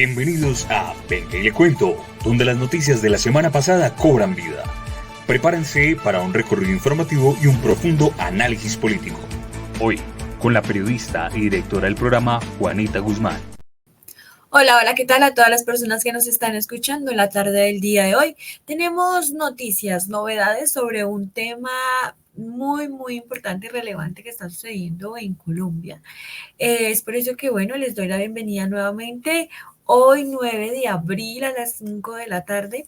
Bienvenidos a Venga y le cuento, donde las noticias de la semana pasada cobran vida. Prepárense para un recorrido informativo y un profundo análisis político. Hoy, con la periodista y directora del programa, Juanita Guzmán. Hola, ¿qué tal a todas las personas que nos están escuchando en la tarde del día de hoy? Tenemos noticias, novedades sobre un tema muy importante y relevante que está sucediendo en Colombia. Es por eso que, bueno, les doy la bienvenida nuevamente hoy 9 de abril a las 5 de la tarde.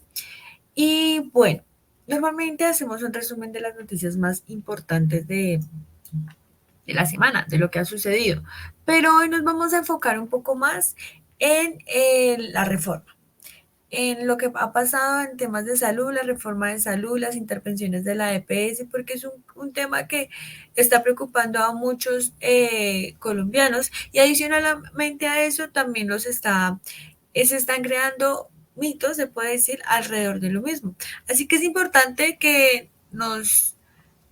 Y bueno, normalmente hacemos un resumen de las noticias más importantes de la semana, de lo que ha sucedido. Pero hoy nos vamos a enfocar un poco más en la reforma, en lo que ha pasado en temas de salud, la reforma de salud, las intervenciones de la EPS, porque es un tema que está preocupando a muchos colombianos y adicionalmente a eso también se están creando mitos, se puede decir, alrededor de lo mismo. Así que es importante que nos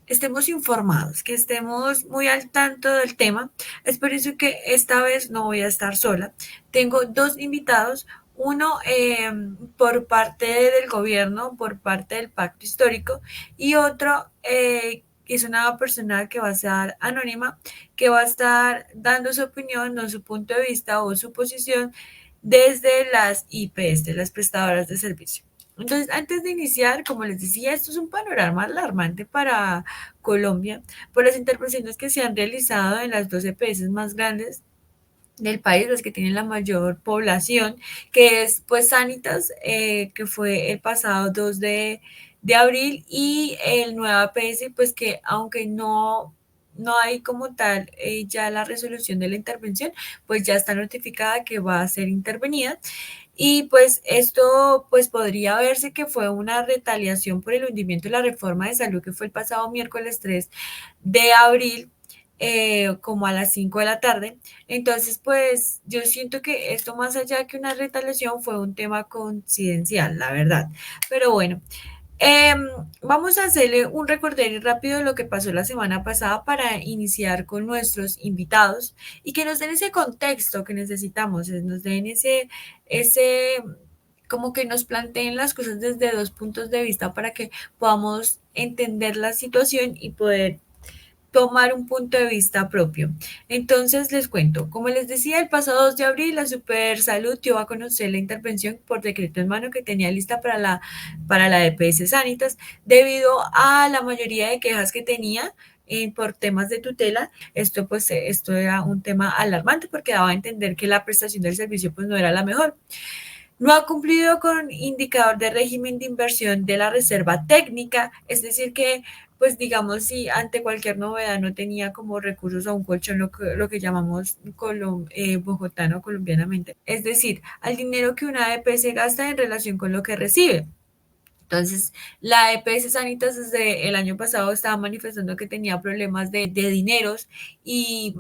estemos informados, que estemos muy al tanto del tema. Es por eso que esta vez no voy a estar sola. Tengo dos invitados, uno por parte del gobierno, por parte del pacto histórico, y otro que es una persona que va a ser anónima, que va a estar dando su opinión, no su punto de vista o su posición desde las IPS, de las prestadoras de servicio. Entonces, antes de iniciar, como les decía, esto es un panorama alarmante para Colombia por las intervenciones que se han realizado en las 12 EPS más grandes del país, las que tienen la mayor población, que es pues Sanitas, que fue el pasado 2 de abril, y el Nueva EPS, pues que aunque no hay como tal ya la resolución de la intervención, pues ya está notificada que va a ser intervenida. Y pues esto pues podría verse que fue una retaliación por el hundimiento de la reforma de salud que fue el pasado miércoles 3 de abril, como a las 5 de la tarde. Entonces, pues yo siento que esto más allá que una retaliación fue un tema coincidencial, la verdad. Pero bueno, eh, vamos a hacerle un recorderis rápido de lo que pasó la semana pasada para iniciar con nuestros invitados y que nos den ese contexto que necesitamos, nos den ese, como que nos planteen las cosas desde dos puntos de vista para que podamos entender la situación y poder tomar un punto de vista propio. Entonces les cuento, como les decía, el pasado 2 de abril la Supersalud dio a conocer la intervención por decreto en mano que tenía lista para la EPS Sanitas debido a la mayoría de quejas que tenía por temas de tutela. Esto era un tema alarmante porque daba a entender que la prestación del servicio pues no era la mejor. No ha cumplido con indicador de régimen de inversión de la reserva técnica, es decir, que, pues digamos, si ante cualquier novedad no tenía como recursos a un colchón, lo que llamamos bogotano colombianamente, es decir, al dinero que una EPS gasta en relación con lo que recibe. Entonces, la EPS Sanitas desde el año pasado estaba manifestando que tenía problemas de dineros y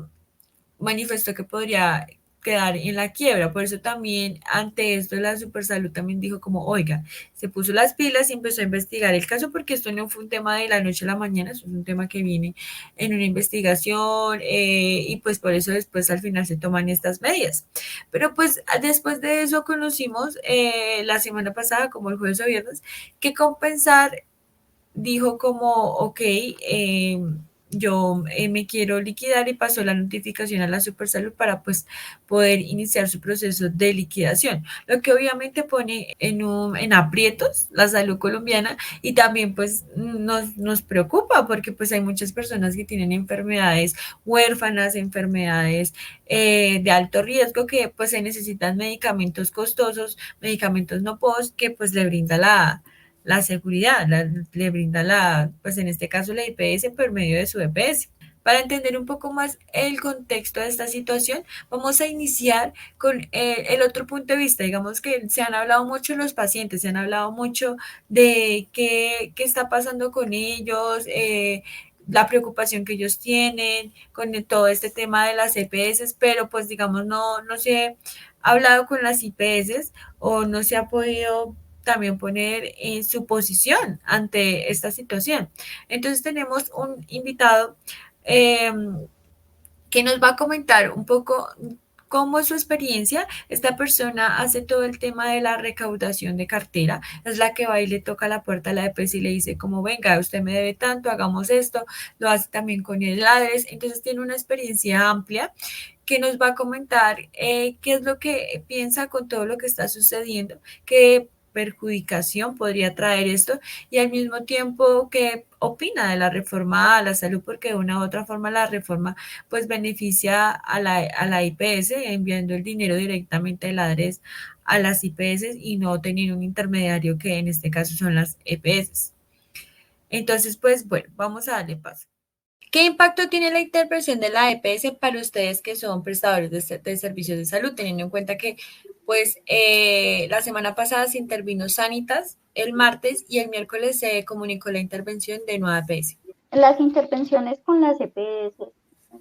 manifestó que podría quedar en la quiebra. Por eso también ante esto la Supersalud también dijo como, oiga, se puso las pilas y empezó a investigar el caso porque esto no fue un tema de la noche a la mañana, eso es un tema que viene en una investigación y pues por eso después al final se toman estas medidas. Pero pues después de eso conocimos la semana pasada, como el jueves o viernes, que Compensar dijo como, ok, yo me quiero liquidar y pasó la notificación a la Supersalud para pues poder iniciar su proceso de liquidación, lo que obviamente pone en aprietos la salud colombiana y también pues nos preocupa porque pues hay muchas personas que tienen enfermedades huérfanas, enfermedades de alto riesgo que pues se necesitan medicamentos costosos, medicamentos no POS que pues le brinda la seguridad, le brinda pues en este caso la IPS por medio de su EPS. Para entender un poco más el contexto de esta situación, vamos a iniciar con el otro punto de vista. Digamos que se han hablado mucho los pacientes, se han hablado mucho de qué está pasando con ellos, la preocupación que ellos tienen con todo este tema de las EPS, pero pues digamos no se ha hablado con las IPS o no se ha podido también poner en su posición ante esta situación. Entonces tenemos un invitado eh, que nos va a comentar un poco ¿Cómo es su experiencia? Esta persona hace todo el tema de la recaudación de cartera, es la que va y le toca la puerta a la EPS y le dice como, venga, usted me debe tanto, hagamos esto, lo hace también con el ADRES, entonces tiene una experiencia amplia que nos va a comentar qué es lo que piensa con todo lo que está sucediendo, qué perjudicación podría traer esto y al mismo tiempo qué opina de la reforma a la salud, porque de una u otra forma la reforma pues beneficia a la IPS enviando el dinero directamente del ADRES a las IPS y no teniendo un intermediario que en este caso son las EPS. Entonces, pues bueno, vamos a darle paso. ¿Qué impacto tiene la intervención de la EPS para ustedes que son prestadores de servicios de salud, teniendo en cuenta que pues la semana pasada se intervino Sanitas el martes y el miércoles se comunicó la intervención de nueva EPS? Las intervenciones con las EPS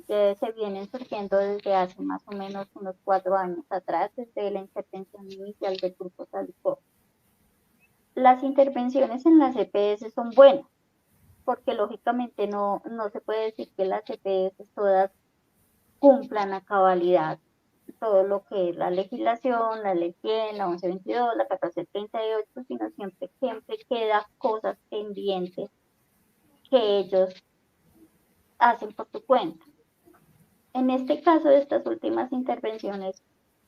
se vienen surgiendo desde hace más o menos unos 4 años atrás, desde la intervención inicial del Grupo Salicor. Las intervenciones en las EPS son buenas, porque lógicamente no se puede decir que las EPS todas cumplan a cabalidad todo lo que es la legislación, la ley 100, la 1122, la 1438, sino siempre queda cosas pendientes que ellos hacen por su cuenta. En este caso, de estas últimas intervenciones,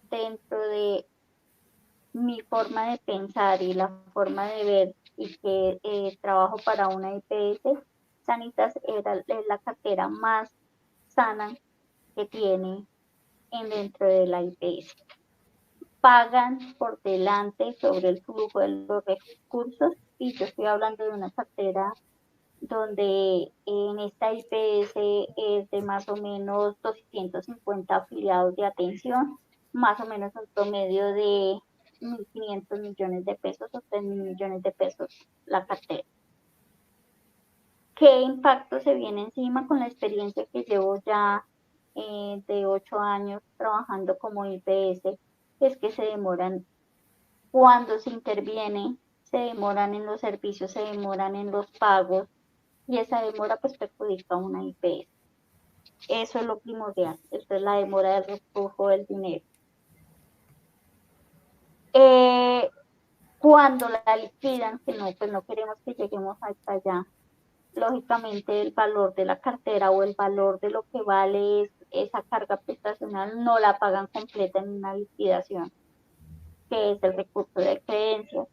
dentro de mi forma de pensar y la forma de ver y que trabajo para una IPS, Sanitas es la cartera más sana que tiene dentro de la IPS. Pagan por delante sobre el flujo de los recursos y yo estoy hablando de una cartera donde en esta IPS es de más o menos 250 afiliados de atención, más o menos un promedio de 1.500 millones de pesos o 3.000 millones de pesos la cartera. ¿Qué impacto se viene encima con la experiencia que llevo ya de 8 años trabajando como IPS? Es que se demoran, cuando se interviene, se demoran en los servicios, se demoran en los pagos, y esa demora pues perjudica a una IPS. Eso es lo primordial, esto es la demora del reflujo del dinero. Cuando la liquidan, que no, pues no queremos que lleguemos hasta allá, lógicamente el valor de la cartera o el valor de lo que vale esa carga prestacional no la pagan completa en una liquidación, que es el recurso de creencias,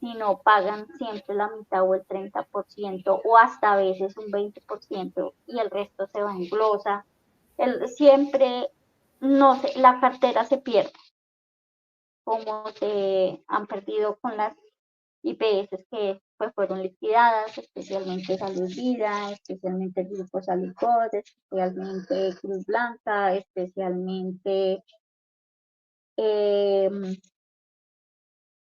sino pagan siempre la mitad o el 30% o hasta a veces un 20% y el resto se va en glosa. Siempre, no sé, la cartera se pierde, como se han perdido con las IPS que pues fueron liquidadas, especialmente Salud Vida, especialmente el Grupo Salicor, especialmente Cruz Blanca, especialmente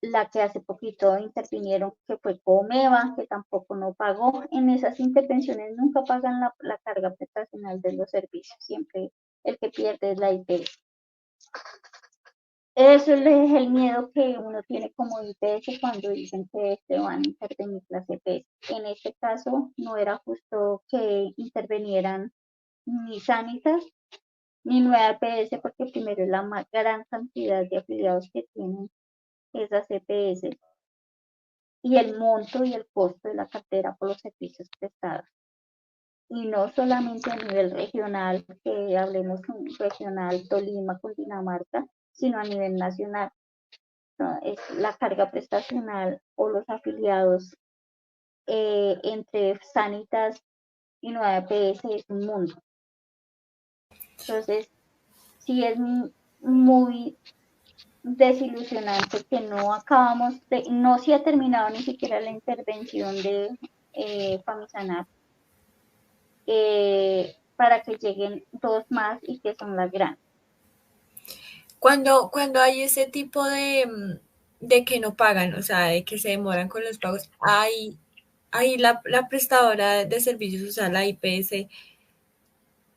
la que hace poquito intervinieron, que fue Comeva, que tampoco no pagó. En esas intervenciones nunca pagan la carga prestacional de los servicios, siempre el que pierde es la IPS. Eso es el miedo que uno tiene como IPS cuando dicen que se van a intervenir las EPS. En este caso no era justo que intervinieran ni Sanitas ni Nueva EPS, porque primero es la gran cantidad de afiliados que tienen esas EPS y el monto y el costo de la cartera por los servicios prestados. Y no solamente a nivel regional, que hablemos regional Tolima, Cundinamarca, sino a nivel nacional. ¿No? Es la carga prestacional o los afiliados entre Sanitas y Nueva EPS es un mundo. Entonces, sí es muy desilusionante que no se ha terminado ni siquiera la intervención de Famisanar para que lleguen 2 más y que son las grandes. Cuando hay ese tipo de que no pagan, o sea, de que se demoran con los pagos, ahí la prestadora de servicios, o sea, la IPS,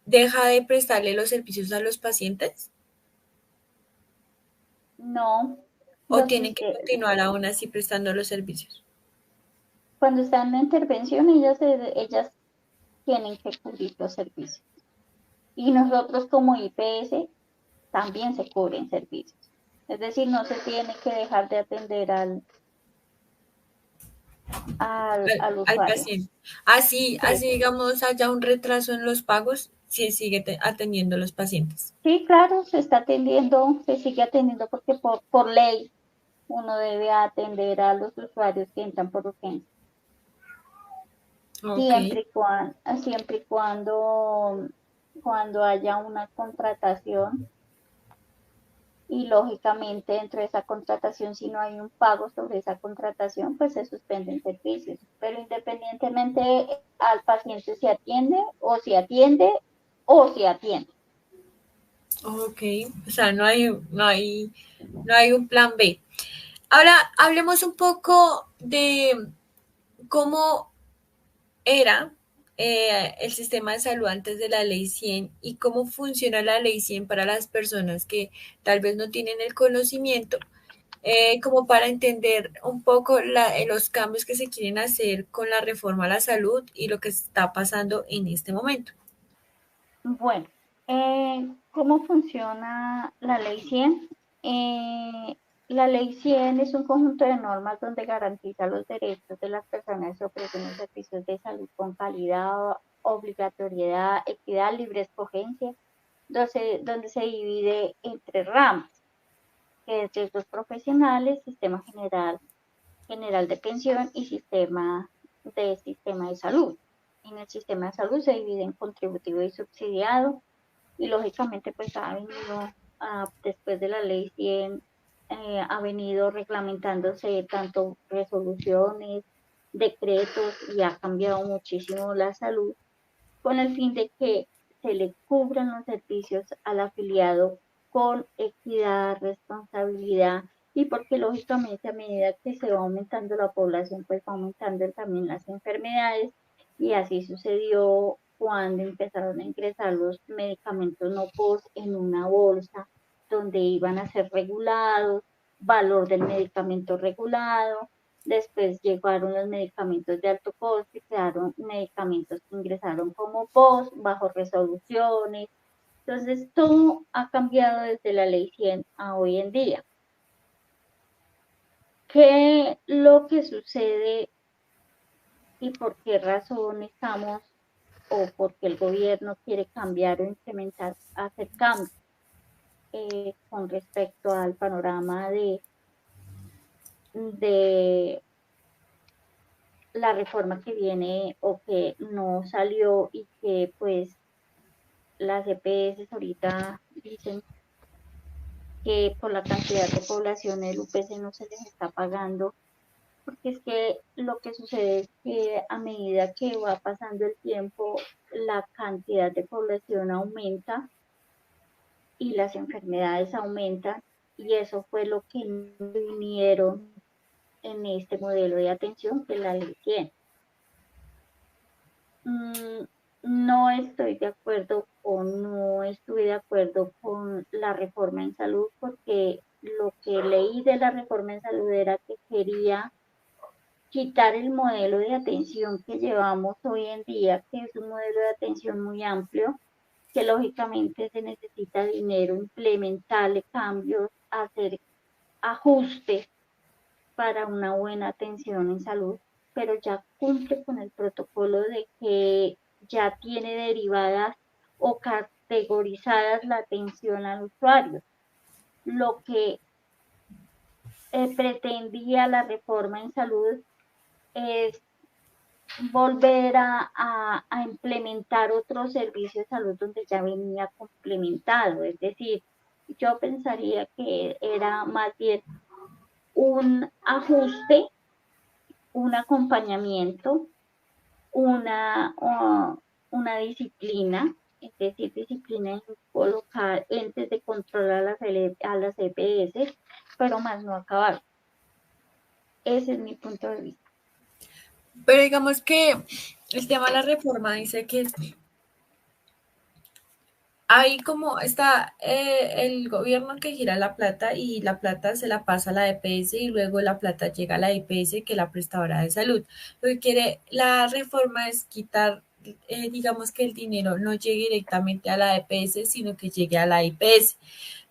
deja de prestarle los servicios a los pacientes No, o tienen que continuar aún así prestando los servicios. Cuando están en la intervención, ellas tienen que cubrir los servicios. Y nosotros como IPS también se cubren servicios. Es decir, no se tiene que dejar de atender al al usuario. paciente. Así, Sí. digamos, haya un retraso en los pagos, si sigue atendiendo a los pacientes. Sí, claro, se está atendiendo, se sigue atendiendo porque por ley uno debe atender a los usuarios que entran por urgencia. Ok, Siempre y cuando haya una contratación y lógicamente dentro de esa contratación, si no hay un pago sobre esa contratación, pues se suspenden servicios. Pero independientemente al paciente se atiende o se atiende o se atiende. ok. O sea, no hay un plan B. Ahora hablemos un poco de cómo era el sistema de salud antes de la ley 100 y cómo funciona la ley 100 para las personas que tal vez no tienen el conocimiento, como para entender un poco los cambios que se quieren hacer con la reforma a la salud y lo que está pasando en este momento. Bueno, ¿cómo funciona la ley 100? La ley 100 es un conjunto de normas donde garantiza los derechos de las personas que ofrecen los servicios de salud con calidad, obligatoriedad, equidad, libre escogencia, donde se divide en tres ramas, que es riesgos profesionales, sistema general de pensión y sistema de salud. En el sistema de salud se divide en contributivo y subsidiado y lógicamente pues ha venido después de la ley 100 ha venido reglamentándose tanto resoluciones, decretos y ha cambiado muchísimo la salud con el fin de que se le cubran los servicios al afiliado con equidad, responsabilidad y porque lógicamente a medida que se va aumentando la población, pues va aumentando también las enfermedades y así sucedió cuando empezaron a ingresar los medicamentos no POS en una bolsa donde iban a ser regulados, valor del medicamento regulado, después llegaron los medicamentos de alto costo y quedaron medicamentos que ingresaron como POS, bajo resoluciones. Entonces, todo ha cambiado desde la ley 100 a hoy en día. ¿Qué lo que sucede y por qué razón estamos o por qué el gobierno quiere cambiar o implementar, hacer cambios con respecto al panorama de la reforma que viene o que no salió y que pues las EPS ahorita dicen que por la cantidad de población el UPC no se les está pagando, porque es que lo que sucede es que a medida que va pasando el tiempo, la cantidad de población aumenta y las enfermedades aumentan y eso fue lo que vinieron en este modelo de atención que la ley tiene. No estoy de acuerdo o no estuve de acuerdo con la reforma en salud porque lo que leí de la reforma en salud era que quería quitar el modelo de atención que llevamos hoy en día, que es un modelo de atención muy amplio, que lógicamente se necesita dinero, implementarle cambios, hacer ajustes para una buena atención en salud, pero ya cumple con el protocolo de que ya tiene derivadas o categorizadas la atención al usuario. Lo que pretendía la reforma en salud es volver a implementar otros servicios de salud donde ya venía complementado, es decir, yo pensaría que era más bien un ajuste, un acompañamiento, una, una disciplina, es decir, disciplina en colocar entes de control a las EPS, pero más no acabar. Ese es mi punto de vista. Pero digamos que el tema de la reforma dice que ahí como está el gobierno que gira la plata y la plata se la pasa a la EPS y luego la plata llega a la EPS que es la prestadora de salud. Lo que quiere la reforma es quitar digamos que el dinero no llegue directamente a la EPS, sino que llegue a la IPS.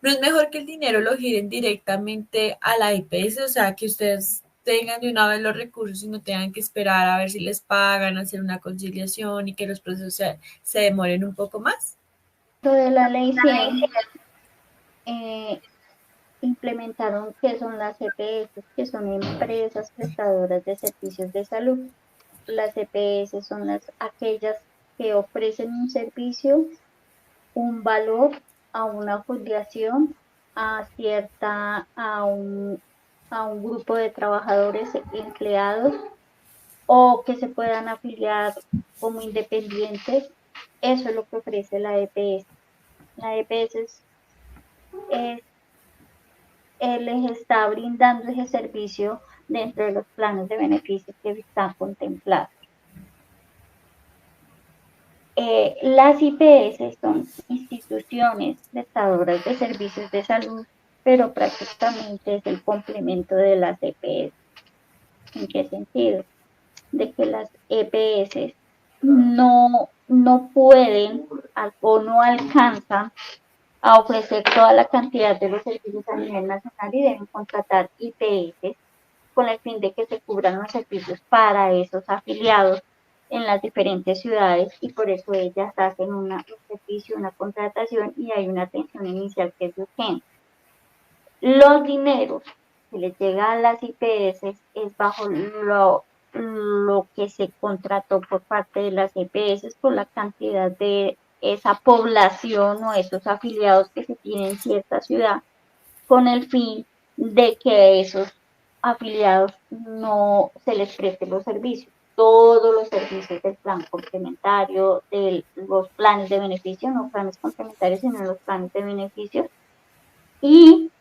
¿No es mejor que el dinero lo giren directamente a la IPS? O sea, que ustedes tengan de una vez los recursos y no tengan que esperar a ver si les pagan, hacer una conciliación y que los procesos se demoren un poco más. Lo de la ley 100 implementaron que son las EPS, que son empresas prestadoras de servicios de salud. Las EPS son aquellas que ofrecen un servicio, un valor a una afiliación, a un grupo de trabajadores empleados o que se puedan afiliar como independientes. Eso es lo que ofrece la EPS. La EPS les está brindando ese servicio dentro de los planes de beneficios que están contemplados. Las IPS son instituciones prestadoras de servicios de salud, pero prácticamente es el complemento de las EPS. ¿En qué sentido? De que las EPS no pueden o no alcanzan a ofrecer toda la cantidad de los servicios a nivel nacional y deben contratar IPS con el fin de que se cubran los servicios para esos afiliados en las diferentes ciudades, y por eso ellas hacen un servicio, una contratación, y hay una atención inicial que es urgente. Los dineros que les llega a las IPS es bajo lo que se contrató por parte de las IPS por la cantidad de esa población o esos afiliados que se tienen en cierta ciudad, con el fin de que esos afiliados no se les preste los servicios. Todos los servicios del plan complementario, de los planes de beneficio, no planes complementarios, sino los planes de beneficio, y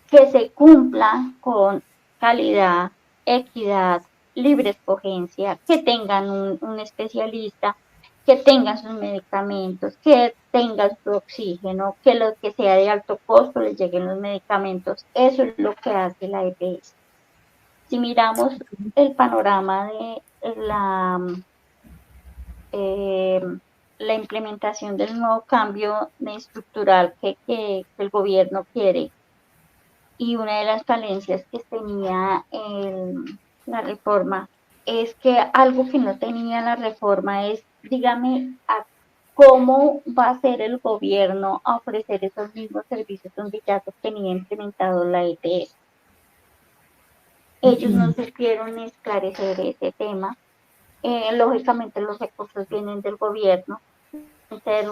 que se cumpla con calidad, equidad, libre escogencia, que tengan un especialista, que tengan sus medicamentos, que tengan su oxígeno, que lo que sea de alto costo les lleguen los medicamentos. Eso es lo que hace la EPS. Si miramos el panorama de la implementación del nuevo cambio estructural que el gobierno quiere, y una de las falencias que tenía la reforma es que algo que no tenía la reforma es, dígame, cómo va a ser el gobierno a ofrecer esos mismos servicios donde ya se tenía implementado la EPS. Ellos no supieron esclarecer ese tema. Lógicamente los recursos vienen del gobierno. De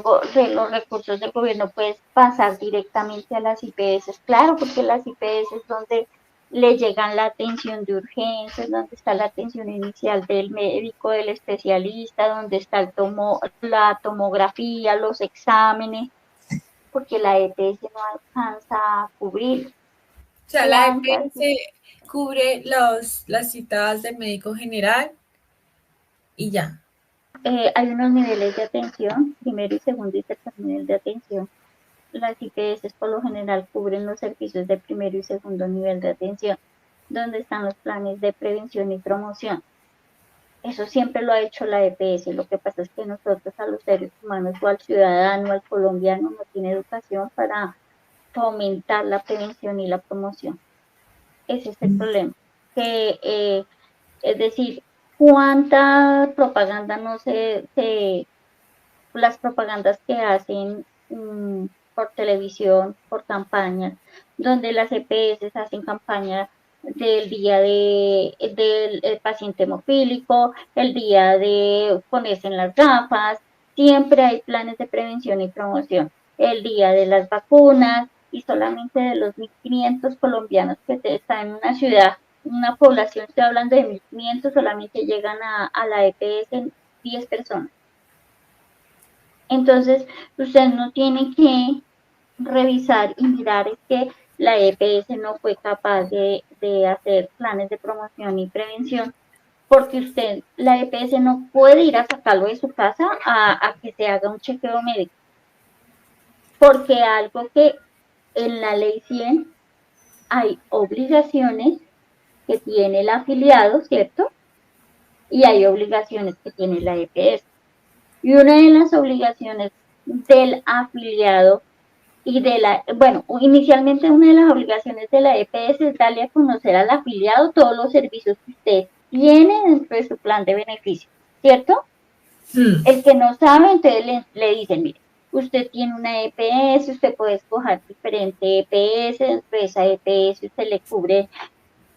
los recursos del gobierno puedes pasar directamente a las IPS, claro, porque las IPS es donde le llegan la atención de urgencias, donde está la atención inicial del médico, del especialista, donde está la tomografía, los exámenes, porque la EPS no alcanza a cubrir. O sea, la EPS cubre las citas del médico general y ya. Hay unos niveles de atención, primero y segundo y tercer nivel de atención. Las IPS por lo general cubren los servicios de primero y segundo nivel de atención, donde están los planes de prevención y promoción. Eso siempre lo ha hecho la EPS. Lo que pasa es que nosotros, a los seres humanos o al ciudadano, al colombiano, no tiene educación para fomentar la prevención y la promoción. Ese es el problema. Es decir, cuánta propaganda las propagandas que hacen por televisión, por campañas, donde las EPS hacen campaña del día del paciente hemofílico, el día de ponerse en las gafas, siempre hay planes de prevención y promoción, el día de las vacunas, y solamente de los 1.500 colombianos que están en una ciudad, una población, estoy hablando de 1.500, solamente llegan a la EPS en 10 personas. Entonces, usted no tiene que revisar y mirar es que la EPS no fue capaz de hacer planes de promoción y prevención, porque la EPS no puede ir a sacarlo de su casa a que se haga un chequeo médico, porque algo que en la ley 100 hay obligaciones que tiene el afiliado, ¿cierto? Y hay obligaciones que tiene la EPS. Y una de las obligaciones del afiliado y bueno, inicialmente una de las obligaciones de la EPS es darle a conocer al afiliado todos los servicios que usted tiene dentro de su plan de beneficio, ¿cierto? El que no sabe, entonces le dicen, mire, usted tiene una EPS, usted puede escoger diferente EPS, dentro de esa EPS usted le cubre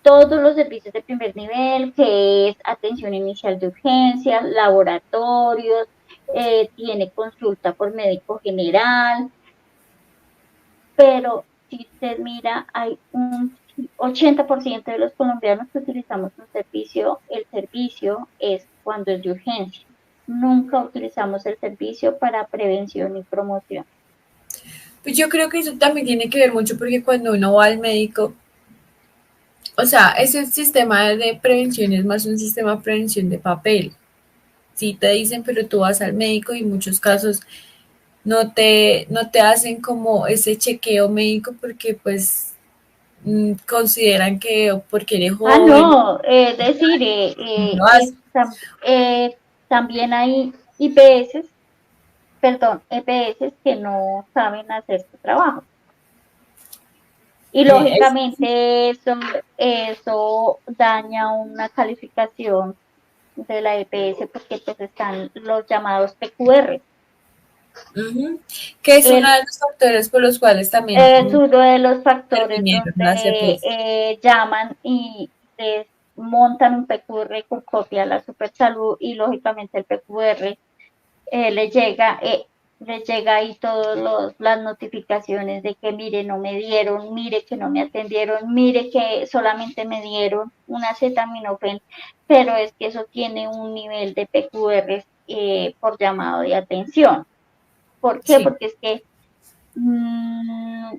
todos los servicios de primer nivel, que es atención inicial de urgencias, laboratorios, tiene consulta por médico general, pero si usted mira, hay un 80% de los colombianos que utilizamos un servicio, el servicio es cuando es de urgencia. Nunca utilizamos el servicio para prevención y promoción. Pues yo creo que eso también tiene que ver mucho porque cuando uno va al médico, o sea, ese sistema de prevención es más un sistema de prevención de papel. Sí te dicen, pero tú vas al médico y en muchos casos no te hacen como ese chequeo médico porque pues consideran que porque eres joven, No, es decir, lo hacen. también hay IPS, perdón, EPS que no saben hacer su trabajo. Y Es, lógicamente eso daña una calificación de la EPS porque pues están los llamados PQR. que es uno El, de los factores por los cuales también es uno de los factores intervinieron donde las EPS. llaman y les montan un PQR con copia a la Supersalud y lógicamente el PQR eh, le llega eh, les llega ahí todas las notificaciones de que mire, no me dieron, mire que no me atendieron, mire que solamente me dieron una acetaminofén, pero es que eso tiene un nivel de PQR por llamado de atención. ¿Por qué? Sí, Porque es que mmm,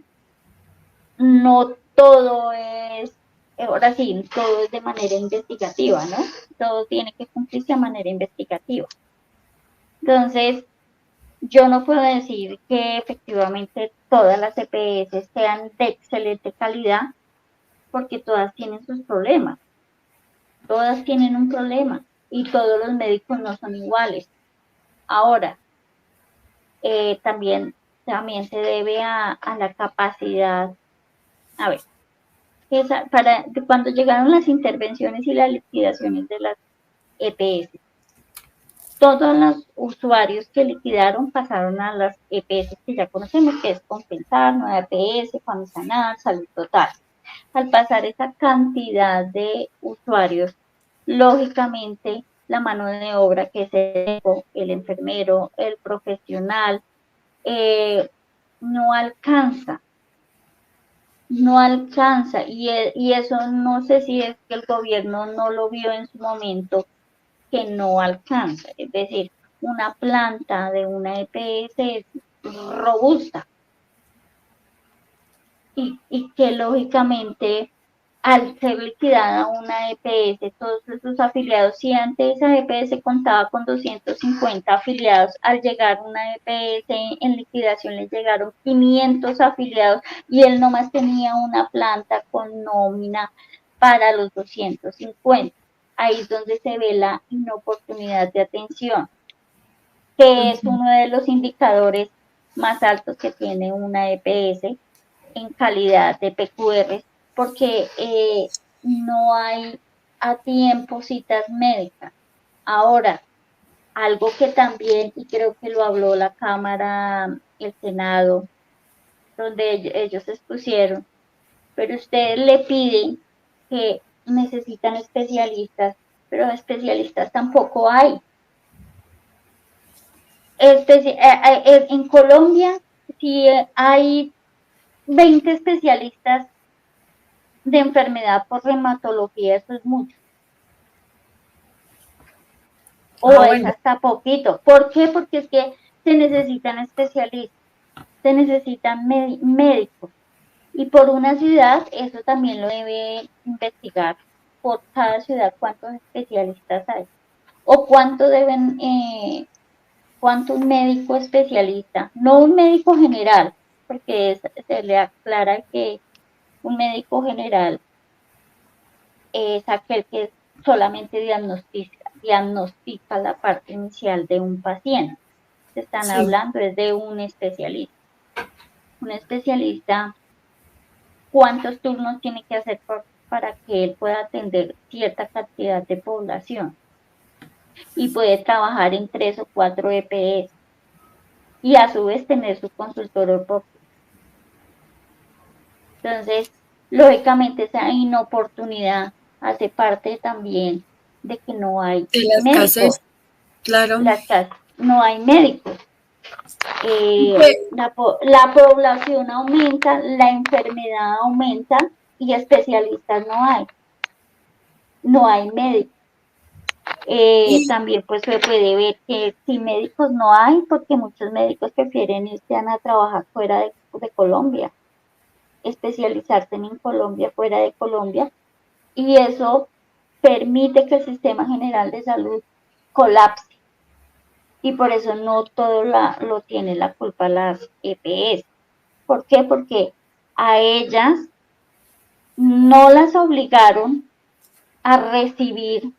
no todo es, ahora sí, todo es de manera investigativa, ¿no? Todo tiene que cumplirse de manera investigativa. Entonces, yo no puedo decir que efectivamente todas las EPS sean de excelente calidad porque todas tienen sus problemas, todas tienen un problema y todos los médicos no son iguales. Ahora, también se debe a la capacidad, a ver, cuando llegaron las intervenciones y las liquidaciones de las EPS, todos los usuarios que liquidaron pasaron a las EPS que ya conocemos, que es Compensar, Nueva EPS, Famisanar, Salud Total. Al pasar esa cantidad de usuarios, lógicamente la mano de obra que es el enfermero, el profesional, no alcanza, no alcanza y eso no sé si es que el gobierno no lo vio en su momento que no alcanza, es decir, una planta de una EPS es robusta y que lógicamente al ser liquidada una EPS, todos sus afiliados, si antes esa EPS contaba con 250 afiliados, al llegar una EPS en liquidación le llegaron 500 afiliados y él nomás tenía una planta con nómina para los 250. Ahí es donde se ve la inoportunidad de atención, que es uno de los indicadores más altos que tiene una EPS en calidad de PQR, porque no hay a tiempo citas médicas. Ahora, algo que también, y creo que lo habló la Cámara, el Senado, donde ellos expusieron, pero ustedes le piden que necesitan especialistas, pero especialistas tampoco hay. En Colombia, si hay 20 especialistas de enfermedad por reumatología, eso es mucho. O es bueno, hasta poquito. ¿Por qué? Porque es que se necesitan especialistas, se necesitan médicos. Y por una ciudad, eso también lo debe investigar. Por cada ciudad, cuántos especialistas hay. O cuánto un médico especialista, no un médico general, porque se le aclara que un médico general es aquel que solamente diagnostica, diagnostica la parte inicial de un paciente. Se están hablando es de un especialista. Un especialista, ¿cuántos turnos tiene que hacer para que él pueda atender cierta cantidad de población? Y puede trabajar en 3 o 4 EPS y a su vez tener su consultorio propio. Entonces, lógicamente esa inoportunidad hace parte también de que no hay médicos. Claro. No hay médicos. La población aumenta, la enfermedad aumenta y especialistas no hay. No hay médicos. También pues se puede ver que si médicos no hay, porque muchos médicos prefieren irse a trabajar fuera de Colombia, especializarse en Colombia, fuera de Colombia, y eso permite que el sistema general de salud colapse. Y por eso no todo lo tiene la culpa las EPS. ¿Por qué? Porque a ellas no las obligaron a recibir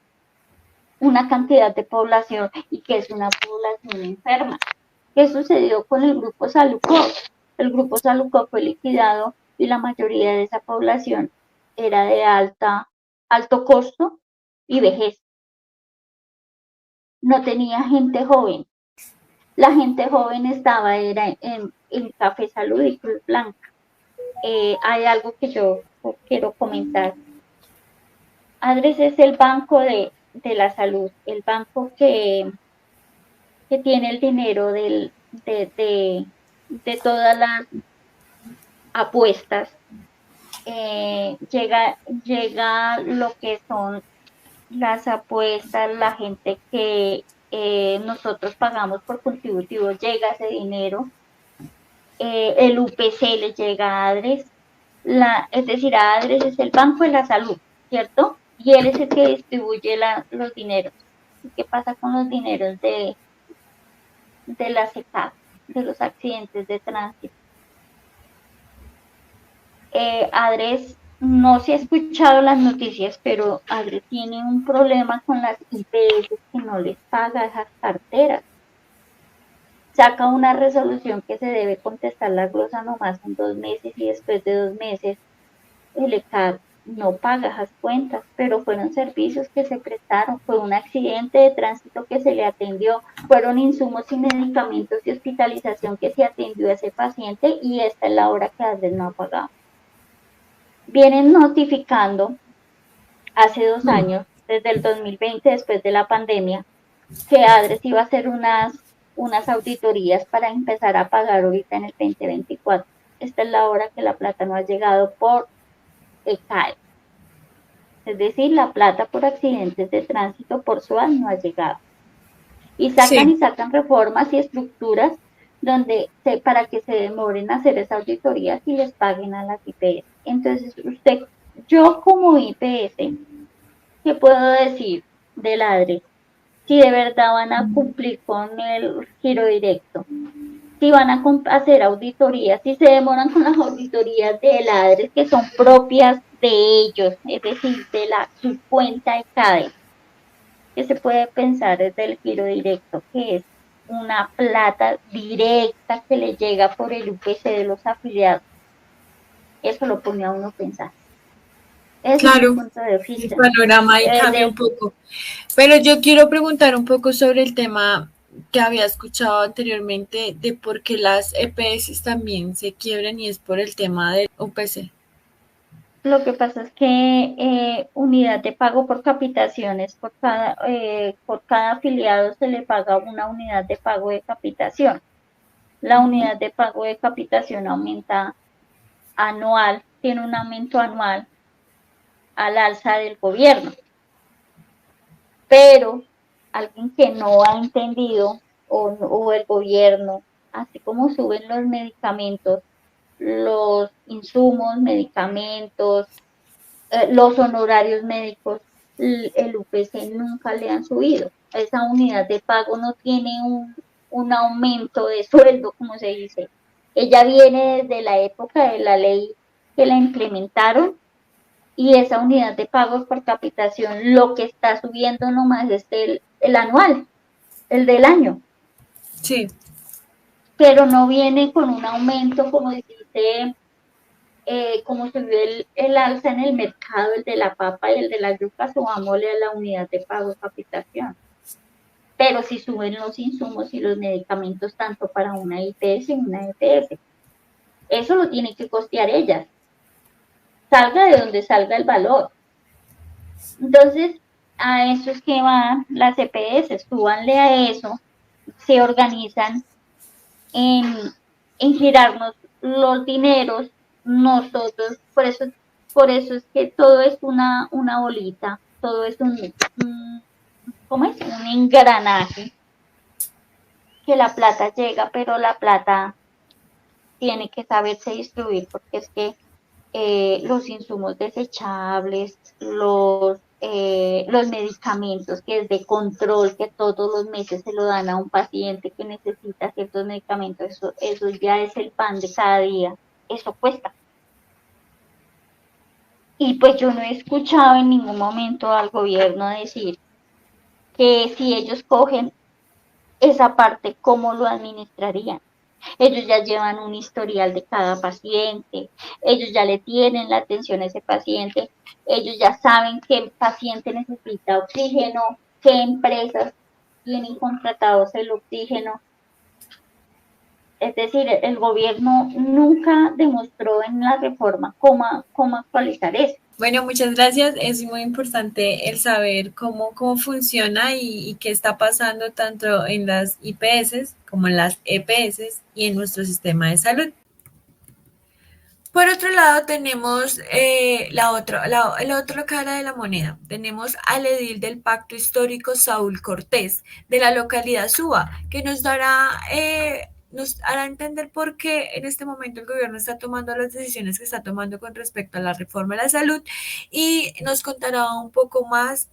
una cantidad de población y que es una población enferma. ¿Qué sucedió con el Grupo Salucop? El Grupo Salucop fue liquidado y la mayoría de esa población era de alto costo y vejez. No tenía gente joven. La gente joven era en Café Salud y Cruz Blanca. Hay algo que yo quiero comentar. ADRES es el banco de la salud, el banco que tiene el dinero de todas las apuestas. Llega lo que son las apuestas, la gente que nosotros pagamos por contributivos, llega ese dinero, el UPC le llega a ADRES, es decir, ADRES es el Banco de la Salud, ¿cierto? Y él es el que distribuye los dineros. ¿Y qué pasa con los dineros de la CECAP, de los accidentes de tránsito? ADRES, no se ha escuchado las noticias, pero ADRES tiene un problema con las IPS que no les paga esas carteras. Saca una resolución que se debe contestar la glosa nomás en 2 meses y después de 2 meses el ECAD no paga esas cuentas, pero fueron servicios que se prestaron, fue un accidente de tránsito que se le atendió, fueron insumos y medicamentos y hospitalización que se atendió a ese paciente y esta es la hora que ADRES no ha pagado. Vienen notificando hace 2 años, desde el 2020, después de la pandemia, que ADRES iba a hacer unas auditorías para empezar a pagar ahorita en el 2024. Esta es la hora que la plata no ha llegado por ECAE. Es decir, la plata por accidentes de tránsito por SUAT no ha llegado. Y sacan reformas y estructuras para que se demoren a hacer esas auditorías y les paguen a las IPS. Entonces, yo como IPS, ¿qué puedo decir del ADRES? Si de verdad van a cumplir con el giro directo, si van a hacer auditorías, si se demoran con las auditorías del ADRES que son propias de ellos, es decir, de su cuenta de CADE, que se puede pensar desde el giro directo, que es una plata directa que le llega por el UPC de los afiliados. Eso lo pone a uno a pensar. Claro, el panorama ahí cambia un poco. Pero yo quiero preguntar un poco sobre el tema que había escuchado anteriormente de por qué las EPS también se quiebran y es por el tema del UPC. Lo que pasa es que unidad de pago por capitaciones, por cada afiliado se le paga una unidad de pago de capitación. La unidad de pago de capitación aumenta anual, tiene un aumento anual al alza del gobierno. Pero alguien que no ha entendido o el gobierno, así como suben los medicamentos, los insumos, medicamentos, los honorarios médicos, el UPC nunca le han subido. Esa unidad de pago no tiene un aumento de sueldo, como se dice. Ella viene desde la época de la ley que la implementaron y esa unidad de pagos por capitación lo que está subiendo nomás es el anual, el del año. Sí. Pero no viene con un aumento, como dice, como se vio el alza en el mercado, el de la papa y el de la yuca, subámosle a la unidad de pago de capitación. Pero si suben los insumos y los medicamentos tanto para una IPS y una EPS, eso lo tiene que costear ellas, salga de donde salga el valor. Entonces, a eso es que van las EPS, súbanle a eso, se organizan en girarnos los dineros, nosotros, por eso es que todo es una bolita, todo es ¿cómo es? Un engranaje, que la plata llega, pero la plata tiene que saberse distribuir, porque es que los insumos desechables, los medicamentos que es de control, que todos los meses se lo dan a un paciente que necesita ciertos medicamentos, eso ya es el pan de cada día, eso cuesta. Y pues yo no he escuchado en ningún momento al gobierno decir que si ellos cogen esa parte, ¿cómo lo administrarían? Ellos ya llevan un historial de cada paciente, ellos ya le tienen la atención a ese paciente, ellos ya saben qué paciente necesita oxígeno, qué empresas tienen contratados el oxígeno. Es decir, el gobierno nunca demostró en la reforma cómo actualizar eso. Bueno, muchas gracias. Es muy importante el saber cómo funciona y qué está pasando tanto en las IPS como en las EPS y en nuestro sistema de salud. Por otro lado, tenemos el otro cara de la moneda. Tenemos al edil del Pacto Histórico, Saúl Cortés, de la localidad Suba, que nos hará entender por qué en este momento el gobierno está tomando las decisiones que está tomando con respecto a la reforma de la salud y nos contará un poco más,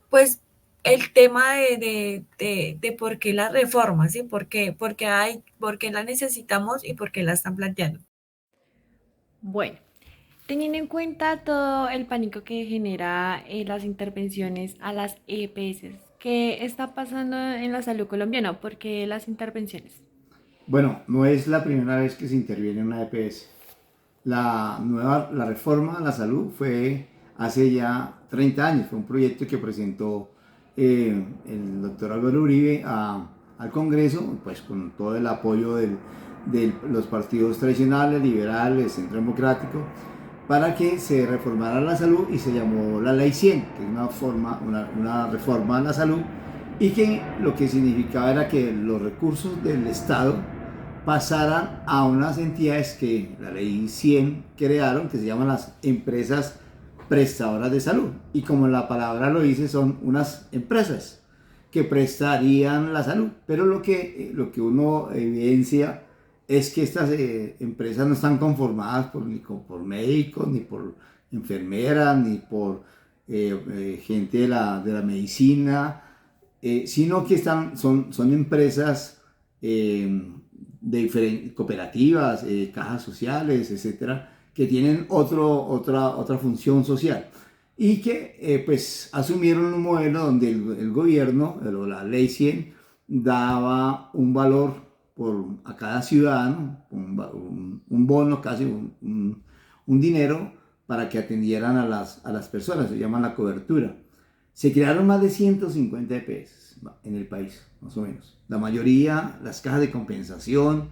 pues, el tema de por qué la reforma, ¿sí? Por qué la necesitamos y por qué la están planteando. Bueno, teniendo en cuenta todo el pánico que genera las intervenciones a las EPS, ¿qué está pasando en la salud colombiana? ¿Por qué las intervenciones? Bueno, no es la primera vez que se interviene en una EPS. La reforma a la salud fue hace ya 30 años, fue un proyecto que presentó el doctor Álvaro Uribe al Congreso, pues con todo el apoyo de los partidos tradicionales, liberales, centro democrático, para que se reformara la salud y se llamó la Ley 100, que es una reforma a la salud y que lo que significaba era que los recursos del Estado pasaran a unas entidades que la Ley 100 crearon, que se llaman las empresas prestadoras de salud. Y como la palabra lo dice, son unas empresas que prestarían la salud. Pero lo que uno evidencia es que estas empresas no están conformadas ni por médicos, ni por enfermeras, ni por gente de la medicina, sino que son empresas de diferentes cooperativas, cajas sociales, etcétera, que tienen otra función social y que pues asumieron un modelo donde el gobierno, la Ley 100, daba un valor a cada ciudadano, un bono, casi un dinero para que atendieran a las personas, se llama la cobertura. Se crearon más de 150 EPS en el país, más o menos. La mayoría, las cajas de compensación,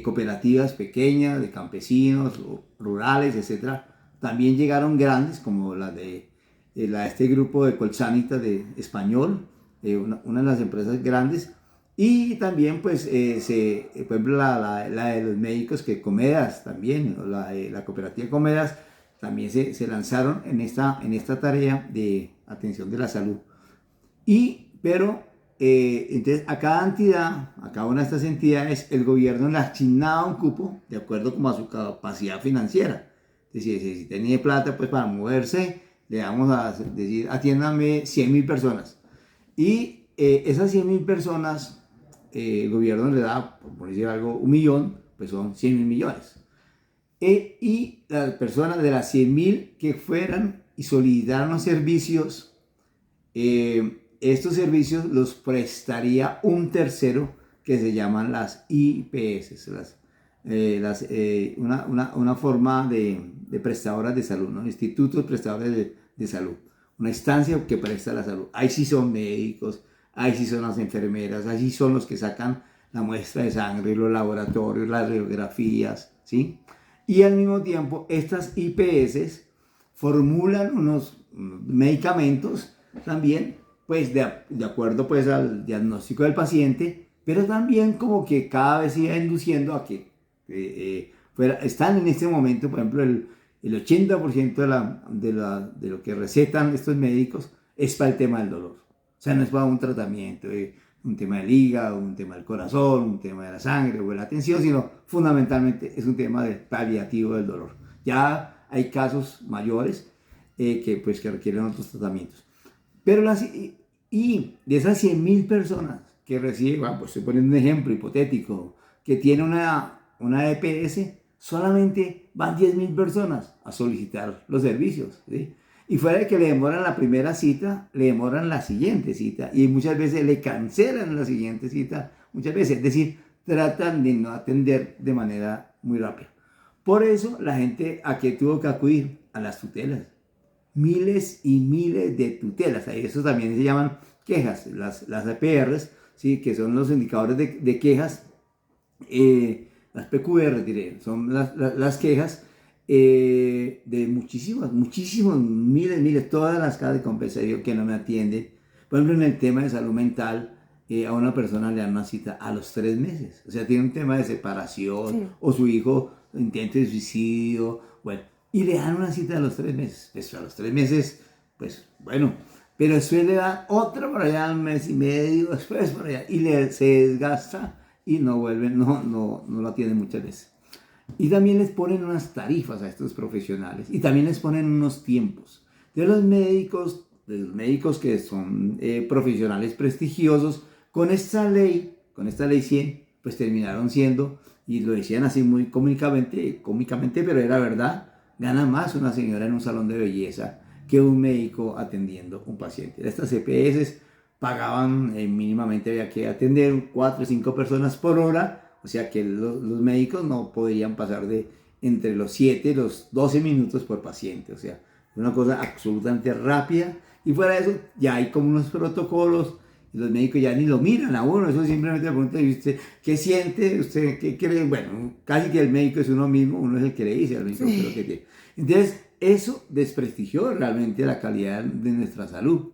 cooperativas pequeñas de campesinos, rurales, etc. También llegaron grandes, como la de este grupo de Colsánita de Español, una de las empresas grandes. Y también, pues, por ejemplo, la de los médicos, que Comedas también, la cooperativa Comedas, también se lanzaron en esta tarea de atención de la salud. Pero entonces a cada entidad, a cada una de estas entidades, el gobierno le asignaba un cupo de acuerdo como a su capacidad financiera. Es decir, si tenía plata pues para moverse, le vamos a decir, atiéndame 100.000 personas. Y esas 100.000 personas, el gobierno le da, por decir algo, 1 millón, pues son 100.000 millones. Y las personas de las 100.000 que fueran y solicitaran los servicios, estos servicios los prestaría un tercero que se llaman las IPS, una forma de prestadoras de salud, ¿no? Institutos prestadores de salud, una instancia que presta la salud. Ahí sí son médicos, ahí sí son las enfermeras, ahí sí son los que sacan la muestra de sangre, los laboratorios, las radiografías, ¿sí? Y al mismo tiempo, estas IPS formulan unos medicamentos también, pues de acuerdo pues al diagnóstico del paciente, pero también como que cada vez iba induciendo a que están en este momento, por ejemplo, el 80% de lo que recetan estos médicos es para el tema del dolor. O sea, no es para un tratamiento, un tema del hígado, un tema del corazón, un tema de la sangre o de la tensión, sino fundamentalmente es un tema de paliativo del dolor. Ya hay casos mayores que requieren otros tratamientos. Pero y de esas 100.000 personas que reciben, bueno, pues estoy poniendo un ejemplo hipotético, que tiene una EPS, solamente van 10.000 personas a solicitar los servicios, ¿sí? Y fuera de que le demoran la primera cita, le demoran la siguiente cita y muchas veces le cancelan la siguiente cita, muchas veces, es decir, tratan de no atender de manera muy rápida. Por eso la gente a qué tuvo que acudir a las tutelas, miles y miles de tutelas, eso también se llaman quejas, las EPRs, ¿sí? Que son los indicadores de quejas, las PQR diré, son las quejas de muchísimos, miles, todas las casas de compensación que no me atienden. Por ejemplo, en el tema de salud mental, a una persona le dan una cita a los 3 meses, o sea, tiene un tema de separación, sí, o su hijo intento de suicidio, bueno, y le dan una cita a los 3 meses, pues a los 3 meses, pues bueno, pero después le dan otra por allá, un mes y medio, después por allá, y se desgasta y no vuelve, no lo atienden muchas veces. Y también les ponen unas tarifas a estos profesionales y también les ponen unos tiempos. De los médicos que son profesionales prestigiosos, con esta ley 100, pues terminaron siendo, y lo decían así muy cómicamente, pero era verdad, gana más una señora en un salón de belleza que un médico atendiendo un paciente. Estas EPS pagaban mínimamente, había que atender 4 o 5 personas por hora, o sea que los médicos no podían pasar de entre los 7 y los 12 minutos por paciente, o sea, una cosa absolutamente rápida. Y fuera de eso, ya hay como unos protocolos, y los médicos ya ni lo miran a uno, eso simplemente le preguntan, ¿y usted qué siente? ¿Usted qué cree? Bueno, casi que el médico es uno mismo, uno es el que le dice al médico, sí, que tiene. Entonces, eso desprestigió realmente la calidad de nuestra salud.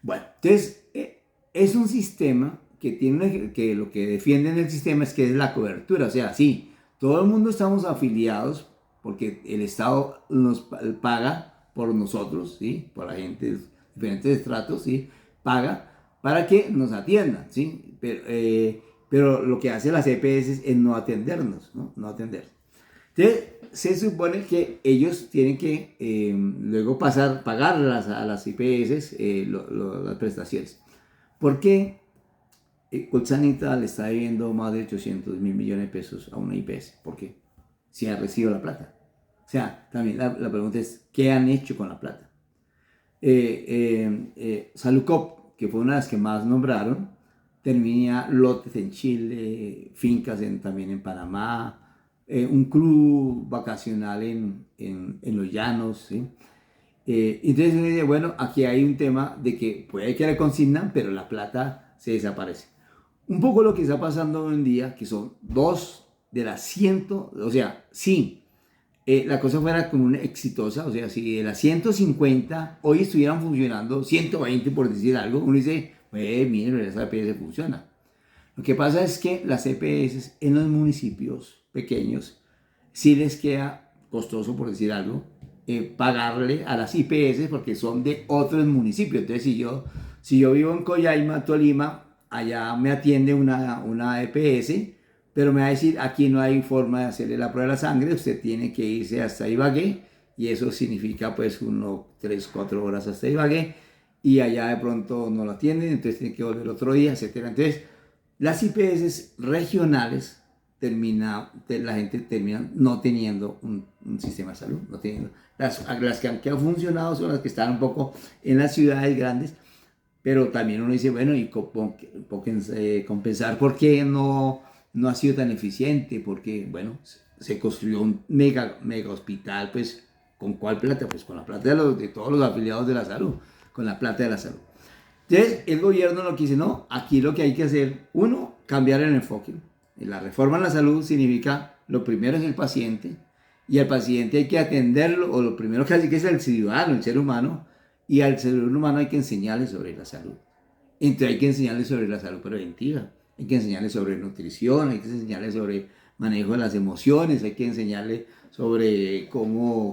Bueno, entonces, es un sistema que lo que defienden el sistema es que es la cobertura, o sea, sí, todo el mundo estamos afiliados porque el Estado nos paga por nosotros, ¿sí? Por la gente de diferentes estratos, ¿sí? Paga para que nos atiendan, ¿sí? Pero lo que hace las EPS es no atendernos, ¿no? No atender. Entonces, se supone que ellos tienen que luego pagar a las IPS las prestaciones. ¿Por qué? Colsanita le está debiendo más de 800 mil millones de pesos a una IPS. ¿Por qué? Si ha recibido la plata. O sea, también la pregunta es, ¿qué han hecho con la plata? Saludcop, que fue una de las que más nombraron, tenía lotes en Chile, fincas también en Panamá, un club vacacional en los llanos, ¿sí? Entonces uno dice, bueno, aquí hay un tema de que puede que le consignan, pero la plata se desaparece. Un poco lo que está pasando hoy en día, que son 2 de las 100, o sea, sí, la cosa fuera como una exitosa, o sea, si de las 150 hoy estuvieran funcionando 120 por decir algo, uno dice, miren, esa EPS funciona. Lo que pasa es que las EPS en los municipios pequeños sí les queda costoso, por decir algo, pagarle a las IPS porque son de otros municipios. Entonces, si yo vivo en Coyaima, Tolima, allá me atiende una EPS, pero me va a decir, aquí no hay forma de hacerle la prueba de la sangre, usted tiene que irse hasta Ibagué, y eso significa pues 3, 4 horas hasta Ibagué, y allá de pronto no lo atienden, entonces tiene que volver otro día, etc. Entonces, las IPS regionales la gente termina no teniendo un sistema de salud, no teniendo. Las que han funcionado son las que están un poco en las ciudades grandes, pero también uno dice, bueno, y compensar por qué no ha sido tan eficiente, porque, bueno, se construyó un mega hospital, pues, ¿con cuál plata? Pues con la plata de todos los afiliados de la salud, con la plata de la salud. Entonces, el gobierno lo que dice, no, aquí lo que hay que hacer, uno, cambiar el enfoque. La reforma en la salud significa, lo primero es el paciente, y al paciente hay que atenderlo, o lo primero que hay que es el ciudadano, el ser humano, y al ser humano hay que enseñarle sobre la salud. Entonces hay que enseñarle sobre la salud preventiva, hay que enseñarle sobre nutrición, hay que enseñarle sobre manejo de las emociones, hay que enseñarle sobre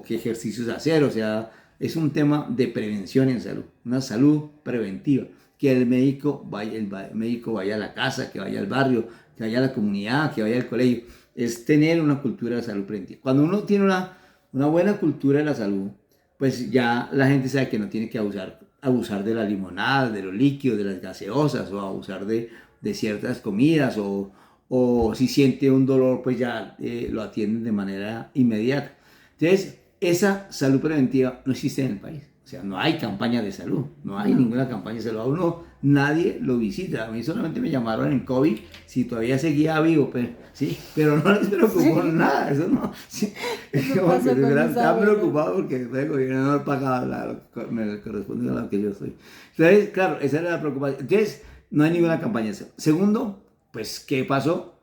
qué ejercicios hacer, o sea, es un tema de prevención en salud, una salud preventiva, que el médico vaya a la casa, que vaya al barrio, que vaya a la comunidad, que vaya al colegio, es tener una cultura de salud preventiva. Cuando uno tiene una buena cultura de la salud, pues ya la gente sabe que no tiene que abusar de la limonada, de los líquidos, de las gaseosas, o abusar de ciertas comidas, o si siente un dolor, pues ya lo atienden de manera inmediata. Entonces, esa salud preventiva no existe en el país. O sea, no hay campaña de salud, no hay ninguna campaña de salud. A uno nadie lo visita. A mí solamente me llamaron en COVID si todavía seguía vivo, pero, sí, pero no les preocupó nada. Eso no. Sí. Eso Como pasó que con están Isabel. preocupados porque el gobierno no pagaba me corresponde a lo que yo soy. Entonces, claro, esa era la preocupación. Entonces, no hay ninguna campaña de salud. Segundo, pues, ¿qué pasó?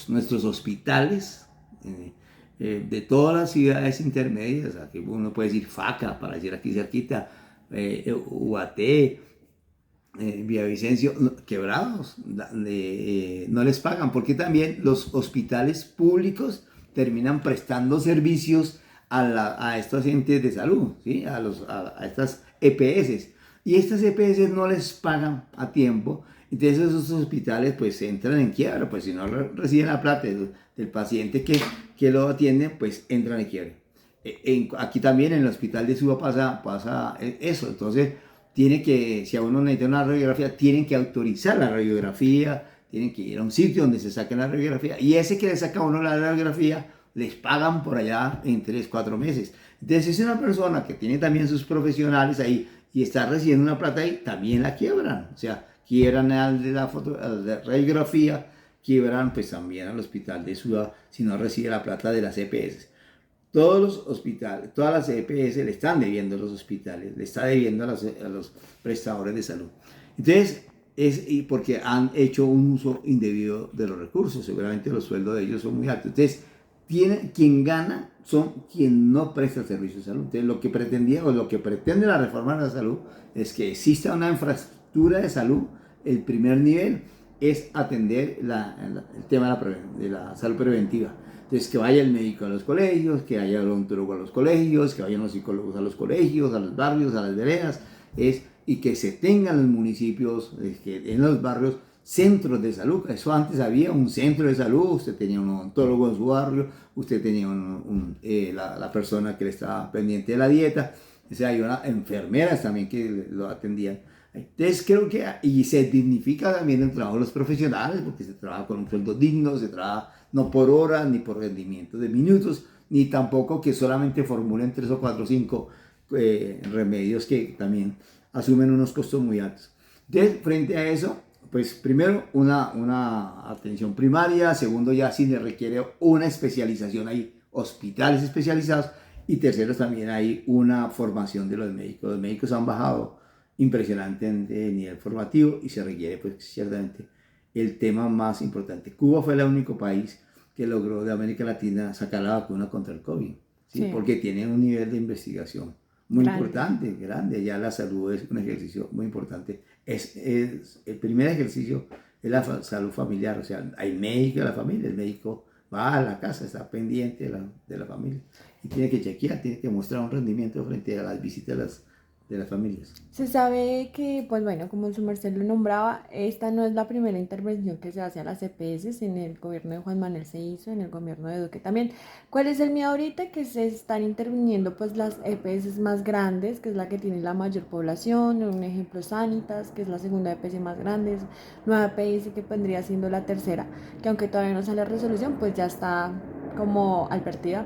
Nuestros hospitales de todas las ciudades intermedias, aquí uno puede decir FACA, para decir aquí cerquita, UAT, Villavicencio, quebrados, no les pagan, porque también los hospitales públicos terminan prestando servicios a estos entes de salud, ¿sí? a estas EPS, y estas EPS no les pagan a tiempo. Entonces esos hospitales pues entran en quiebra, pues si no reciben la plata del paciente que lo atiende, pues entran en quiebra. Aquí también en el hospital de Suba pasa eso. Entonces si a uno necesita una radiografía, tienen que autorizar la radiografía, tienen que ir a un sitio donde se saquen la radiografía, y ese que le saca a uno la radiografía les pagan por allá en 3, 4 meses. Entonces si es una persona que tiene también sus profesionales ahí y está recibiendo una plata ahí, también la quiebran. O sea, quiebran al de la radiografía, quiebran pues también al hospital de Ciudad si no recibe la plata de las EPS. Todos los hospitales, todas las EPS le están debiendo a los hospitales, le está debiendo a los prestadores de salud. Entonces, porque han hecho un uso indebido de los recursos, seguramente los sueldos de ellos son muy altos. Entonces, quien gana son quien no presta servicio de salud. Entonces, lo que pretende la reforma de la salud es que exista una infraestructura de salud. El primer nivel es atender el tema de la salud preventiva. Entonces, que vaya el médico a los colegios, que vaya el odontólogo a los colegios, que vayan los psicólogos a los colegios, a los barrios, a las veredas, y que se tengan los municipios, que en los barrios, centros de salud. Eso antes había un centro de salud, usted tenía un odontólogo en su barrio, usted tenía la persona que le estaba pendiente de la dieta, o sea, hay unas enfermeras también que lo atendían. Entonces creo que, y se dignifica también el trabajo de los profesionales, porque se trabaja con un sueldo digno, se trabaja no por horas, ni por rendimiento de minutos, ni tampoco que solamente formulen 3 o 4 o 5 remedios que también asumen unos costos muy altos. Entonces, frente a eso, pues primero una atención primaria, segundo ya si le requiere una especialización, hay hospitales especializados, y tercero también hay una formación de los médicos. Los médicos han bajado impresionante en nivel formativo y se requiere pues ciertamente el tema más importante. Cuba fue el único país que logró de América Latina sacar la vacuna contra el COVID, ¿sí? Porque tiene un nivel de investigación muy importante, grande. Ya la salud es un ejercicio muy importante. El primer ejercicio es la salud familiar, o sea, hay médico de la familia, el médico va a la casa, está pendiente de la familia y tiene que chequear, tiene que mostrar un rendimiento frente a las visitas de las familias. Se sabe que, pues bueno, como su merced lo nombraba, esta no es la primera intervención que se hace a las EPS. En el gobierno de Juan Manuel se hizo, en el gobierno de Duque también. ¿Cuál es el miedo ahorita? Que se están interviniendo pues las EPS más grandes, que es la que tiene la mayor población. Un ejemplo, Sanitas, que es la segunda EPS más grande, Nueva EPS, que vendría siendo la tercera, que aunque todavía no sale resolución, pues ya está como advertida.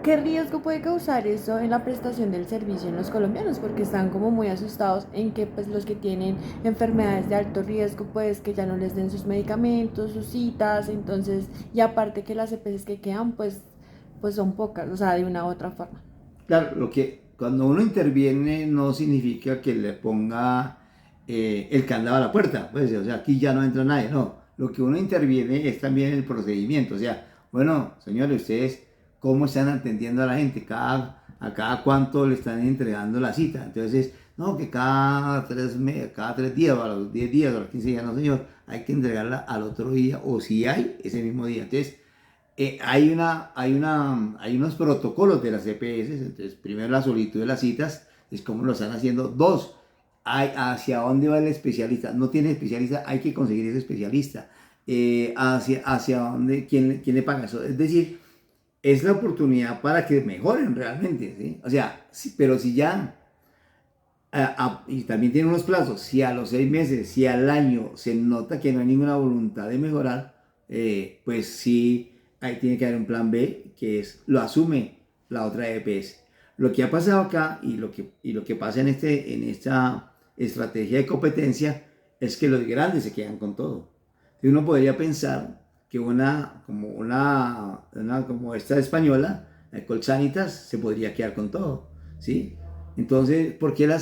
¿Qué riesgo puede causar eso en la prestación del servicio en los colombianos? Porque están como muy asustados en que pues los que tienen enfermedades de alto riesgo, pues que ya no les den sus medicamentos, sus citas, entonces, y aparte que las EPS que quedan, pues son pocas, o sea, de una u otra forma. Claro, cuando uno interviene no significa que le ponga el candado a la puerta, pues, o sea, aquí ya no entra nadie, no. Lo que uno interviene es también el procedimiento, o sea, bueno, señores, ustedes, ¿cómo están atendiendo a la gente? ¿A cada cuánto le están entregando la cita? Entonces, no, que cada 3 días, o a los 10 días, o a los 15 días, no, señor, hay que entregarla al otro día, o si hay, ese mismo día. Entonces, hay unos protocolos de las EPS. Entonces, primero la solicitud de las citas, es como lo están haciendo. Dos, hacia dónde va el especialista. No tiene especialista, hay que conseguir ese especialista. Hacia dónde, quién le paga eso. Es decir, es la oportunidad para que mejoren realmente, ¿sí? O sea, pero si ya, y también tiene unos plazos, si a los 6 meses, si al año se nota que no hay ninguna voluntad de mejorar, pues sí, ahí tiene que haber un plan B, que lo asume la otra EPS. Lo que ha pasado acá y lo que pasa en esta estrategia de competencia es que los grandes se quedan con todo. Y uno podría pensar que como esta española, Colsanitas, se podría quedar con todo, ¿sí? Entonces, ¿por qué por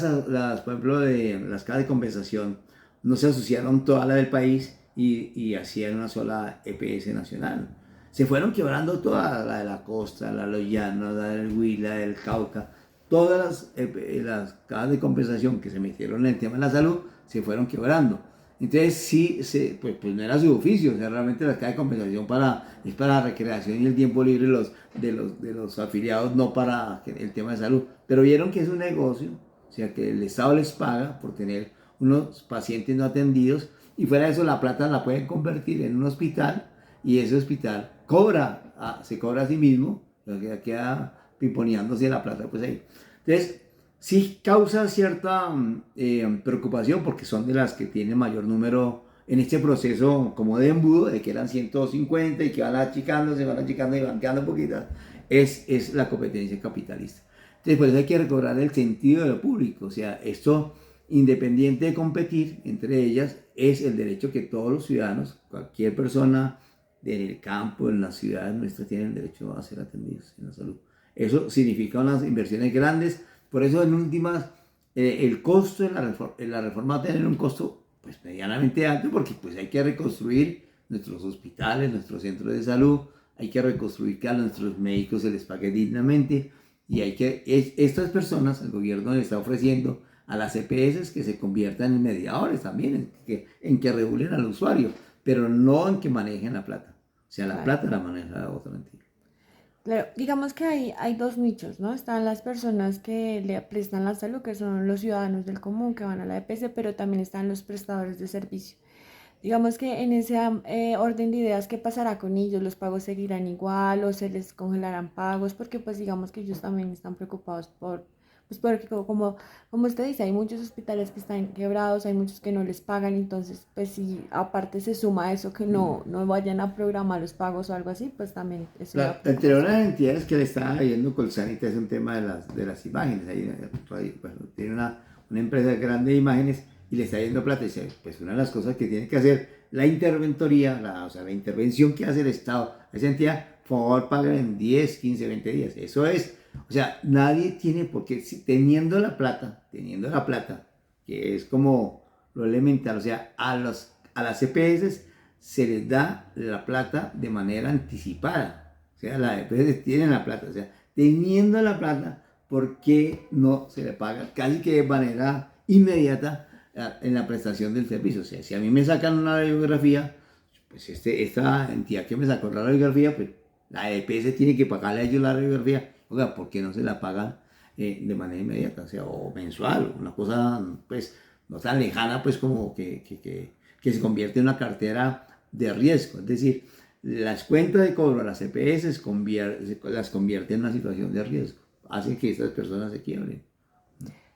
ejemplo, las cajas de compensación no se asociaron toda la del país y hacían una sola EPS nacional? Se fueron quebrando toda la de la costa, la de los llanos, la del Huila, la del Cauca. Todas las cajas de compensación que se metieron en el tema de la salud se fueron quebrando. Entonces sí, pues no era su oficio, o sea, realmente las cajas de compensación es para la recreación y el tiempo libre de los afiliados, no para el tema de salud. Pero vieron que es un negocio, o sea, que el Estado les paga por tener unos pacientes no atendidos, y fuera de eso la plata la pueden convertir en un hospital, y ese hospital se cobra a sí mismo, o sea, queda piponeándose la plata pues ahí. Entonces, sí causa cierta preocupación, porque son de las que tienen mayor número en este proceso como de embudo, de que eran 150 y que van achicando y van quedando poquitas. Es la competencia capitalista. Entonces, por eso hay que recobrar el sentido de lo público. O sea, esto, independiente de competir entre ellas, es el derecho que todos los ciudadanos, cualquier persona en el campo, en las ciudades nuestras, tienen derecho a ser atendidos en la salud. Eso significa unas inversiones grandes. Por eso, en últimas, el costo en la reforma va a tener un costo pues medianamente alto, porque pues hay que reconstruir nuestros hospitales, nuestros centros de salud, hay que reconstruir que a nuestros médicos se les pague dignamente, y estas personas, el gobierno le está ofreciendo a las EPS que se conviertan en mediadores también, en que regulen al usuario, pero no en que manejen la plata. O sea, la plata la maneja otra entidad. Claro, digamos que hay dos nichos, ¿no? Están las personas que le prestan la salud, que son los ciudadanos del común que van a la EPS, pero también están los prestadores de servicio. Digamos que en ese orden de ideas, ¿qué pasará con ellos? ¿Los pagos seguirán igual o se les congelarán pagos? Porque pues digamos que ellos también están preocupados pues porque como usted dice, hay muchos hospitales que están quebrados, hay muchos que no les pagan, entonces pues si aparte se suma eso que no vayan a programar los pagos o algo así, pues también es una Entre unas entidades que le estaba viendo Colsanita es un tema de las imágenes. Tiene una empresa grande de imágenes y le está yendo plata, y dice, pues una de las cosas que tiene que hacer la interventoría, o sea, la intervención que hace el Estado a esa entidad, por favor paguen en 10, 15, 20 días. Eso es, o sea, nadie tiene por qué, teniendo la plata, que es como lo elemental, o sea, a las EPS se les da la plata de manera anticipada. O sea, las EPS tienen la plata, o sea, teniendo la plata, ¿por qué no se le paga casi que de manera inmediata en la prestación del servicio? O sea, si a mí me sacan una radiografía, pues esta entidad que me sacó la radiografía, pues la EPS tiene que pagarle a ellos la radiografía. Oiga, ¿por qué no se la pagan de manera inmediata, o sea, o mensual, una cosa pues no tan lejana pues como que se convierte en una cartera de riesgo. Es decir, las cuentas de cobro a las EPS las convierte en una situación de riesgo, hace que estas personas se quiebren.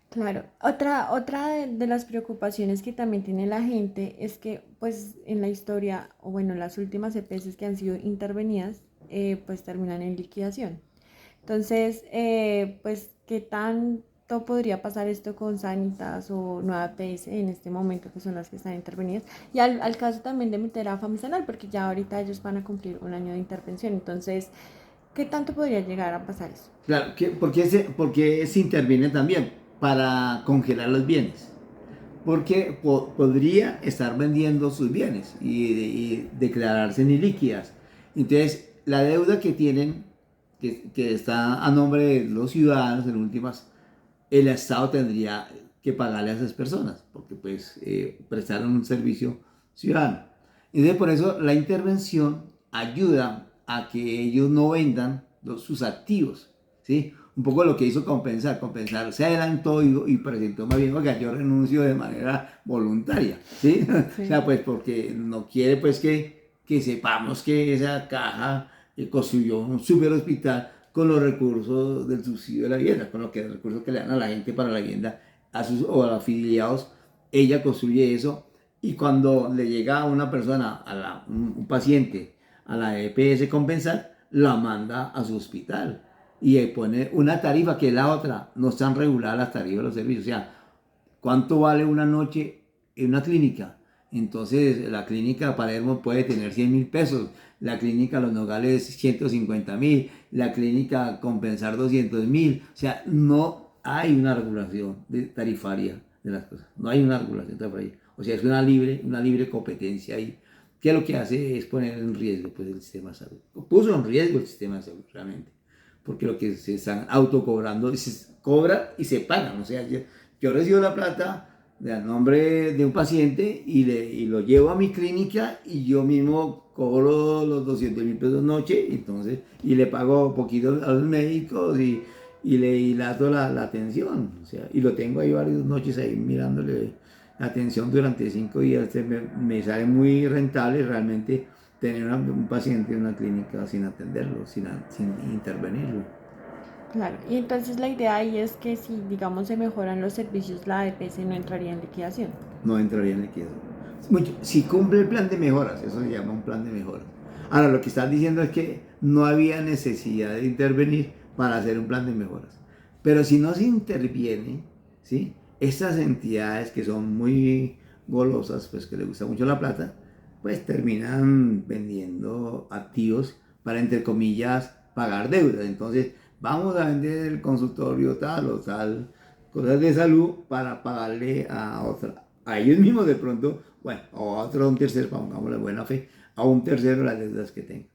Claro, otra de las preocupaciones que también tiene la gente es que pues en la historia, o bueno, las últimas EPS que han sido intervenidas, pues terminan en liquidación. Entonces, pues, ¿qué tanto podría pasar esto con Sanitas o Nueva EPS en este momento, que son las que están intervenidas? Y al caso también de meter a Famisanar, porque ya ahorita ellos van a cumplir un año de intervención. Entonces, ¿qué tanto podría llegar a pasar eso? Claro, porque se interviene también para congelar los bienes. Porque podría estar vendiendo sus bienes y declararse en ilíquidas. Entonces, la deuda que tienen, que está a nombre de los ciudadanos, en últimas, el Estado tendría que pagarle a esas personas, porque pues prestaron un servicio ciudadano. Entonces, por eso la intervención ayuda a que ellos no vendan sus activos, ¿sí? Un poco lo que hizo Compensar se adelantó y presentó más bien, oiga, yo renuncio de manera voluntaria, ¿sí? Sí. O sea, pues porque no quiere pues que sepamos que esa caja construyó un super hospital con los recursos del subsidio de la vivienda, con los recursos que le dan a la gente para la vivienda o a los afiliados. Ella construye eso, y cuando le llega a una persona, un paciente, a la EPS Compensar, la manda a su hospital y le pone una tarifa que es la otra. No están reguladas las tarifas de los servicios. O sea, ¿cuánto vale una noche en una clínica? Entonces, la clínica Palermo puede tener 100.000 pesos, la clínica Los Nogales 150.000, la clínica Compensar 200.000. O sea, no hay una regulación tarifaria de las cosas. No hay una regulación tarifaria. O sea, es una libre competencia ahí, que lo que hace es poner en riesgo pues, el sistema de salud. Puso en riesgo el sistema de salud realmente, porque lo que se están autocobrando, se cobra y se pagan. O sea, yo recibo la plata al nombre de un paciente y lo llevo a mi clínica y yo mismo cobro los 200.000 pesos noche, entonces, y le pago poquito a los médicos y le dilato la atención. O sea, y lo tengo ahí varias noches ahí mirándole la atención durante 5 días. Me sale muy rentable realmente tener un paciente en una clínica sin atenderlo, sin intervenirlo. Claro, y entonces la idea ahí es que si, digamos, se mejoran los servicios, la EPS no entraría en liquidación. No entraría en liquidación. Si cumple el plan de mejoras, eso se llama un plan de mejoras. Ahora, lo que están diciendo es que no había necesidad de intervenir para hacer un plan de mejoras. Pero si no se interviene, ¿sí? Estas entidades que son muy golosas, pues que les gusta mucho la plata, pues terminan vendiendo activos para, entre comillas, pagar deudas. Entonces, vamos a vender el consultorio tal o tal, cosas de salud, para pagarle a ellos mismos de pronto, bueno, a un tercero, pongámosle buena fe, a un tercero las deudas que tenga.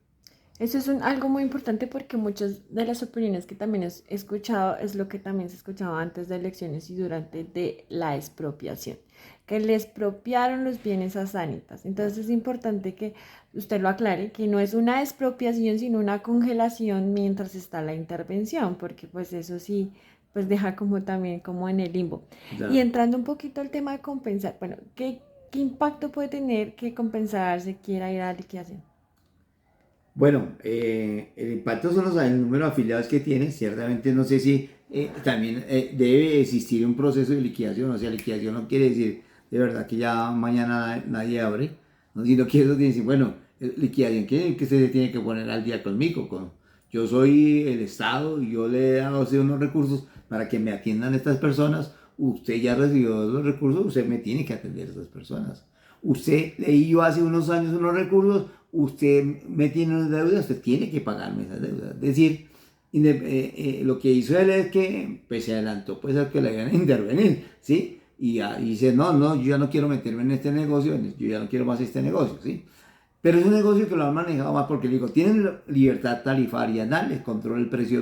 Eso es algo muy importante porque muchas de las opiniones que también he escuchado es lo que también se escuchaba antes de elecciones y durante de la expropiación, que le expropiaron los bienes a Sanitas. Entonces es importante que usted lo aclare, que no es una expropiación, sino una congelación mientras está la intervención, porque pues eso sí, pues deja como también como en el limbo. Claro. Y entrando un poquito al tema de compensar, bueno, ¿qué impacto puede tener que Compensar se quiera ir a la liquidación? Bueno, el impacto son el número de afiliados que tiene. Ciertamente no sé si también debe existir un proceso de liquidación. O sea, liquidación no quiere decir de verdad que ya mañana nadie abre, ¿no? Sino que eso tiene que decir, bueno, liquidación quiere que usted se tiene que poner al día conmigo. Yo soy el Estado y yo le he dado a usted unos recursos para que me atiendan estas personas. Usted ya recibió los recursos, usted me tiene que atender a esas personas. Usted leí yo hace unos años unos recursos, usted me tiene una deuda, usted tiene que pagarme esa deuda. Es decir, lo que hizo él es que pues, se adelantó pues, a que le iban a intervenir, ¿sí? Y dice, no, yo ya no quiero meterme en este negocio, yo ya no quiero más este negocio, ¿sí? Pero es un negocio que lo han manejado más porque, digo, tienen libertad tarifaria, nadie controla el precio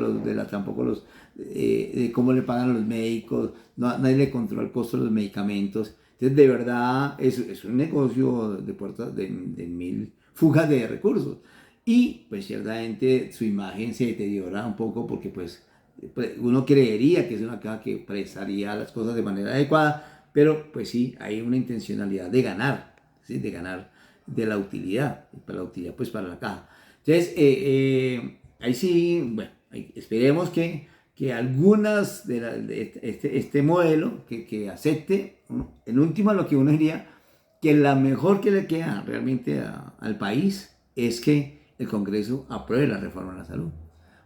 tampoco de cómo le pagan a los médicos, nadie le controla el costo de los medicamentos. Entonces, de verdad, es un negocio de mil fugas de recursos. Y, pues, ciertamente, su imagen se deteriora un poco porque, pues, Pues, uno creería que es una caja que prestaría las cosas de manera adecuada, pero pues sí, hay una intencionalidad de ganar, ¿sí? De ganar de la utilidad, y para la utilidad pues para la caja. Entonces, ahí sí, bueno, esperemos que algunas de este modelo que acepte, ¿no? En última lo que uno diría, que la mejor que le queda realmente al país es que el Congreso apruebe la reforma a la salud.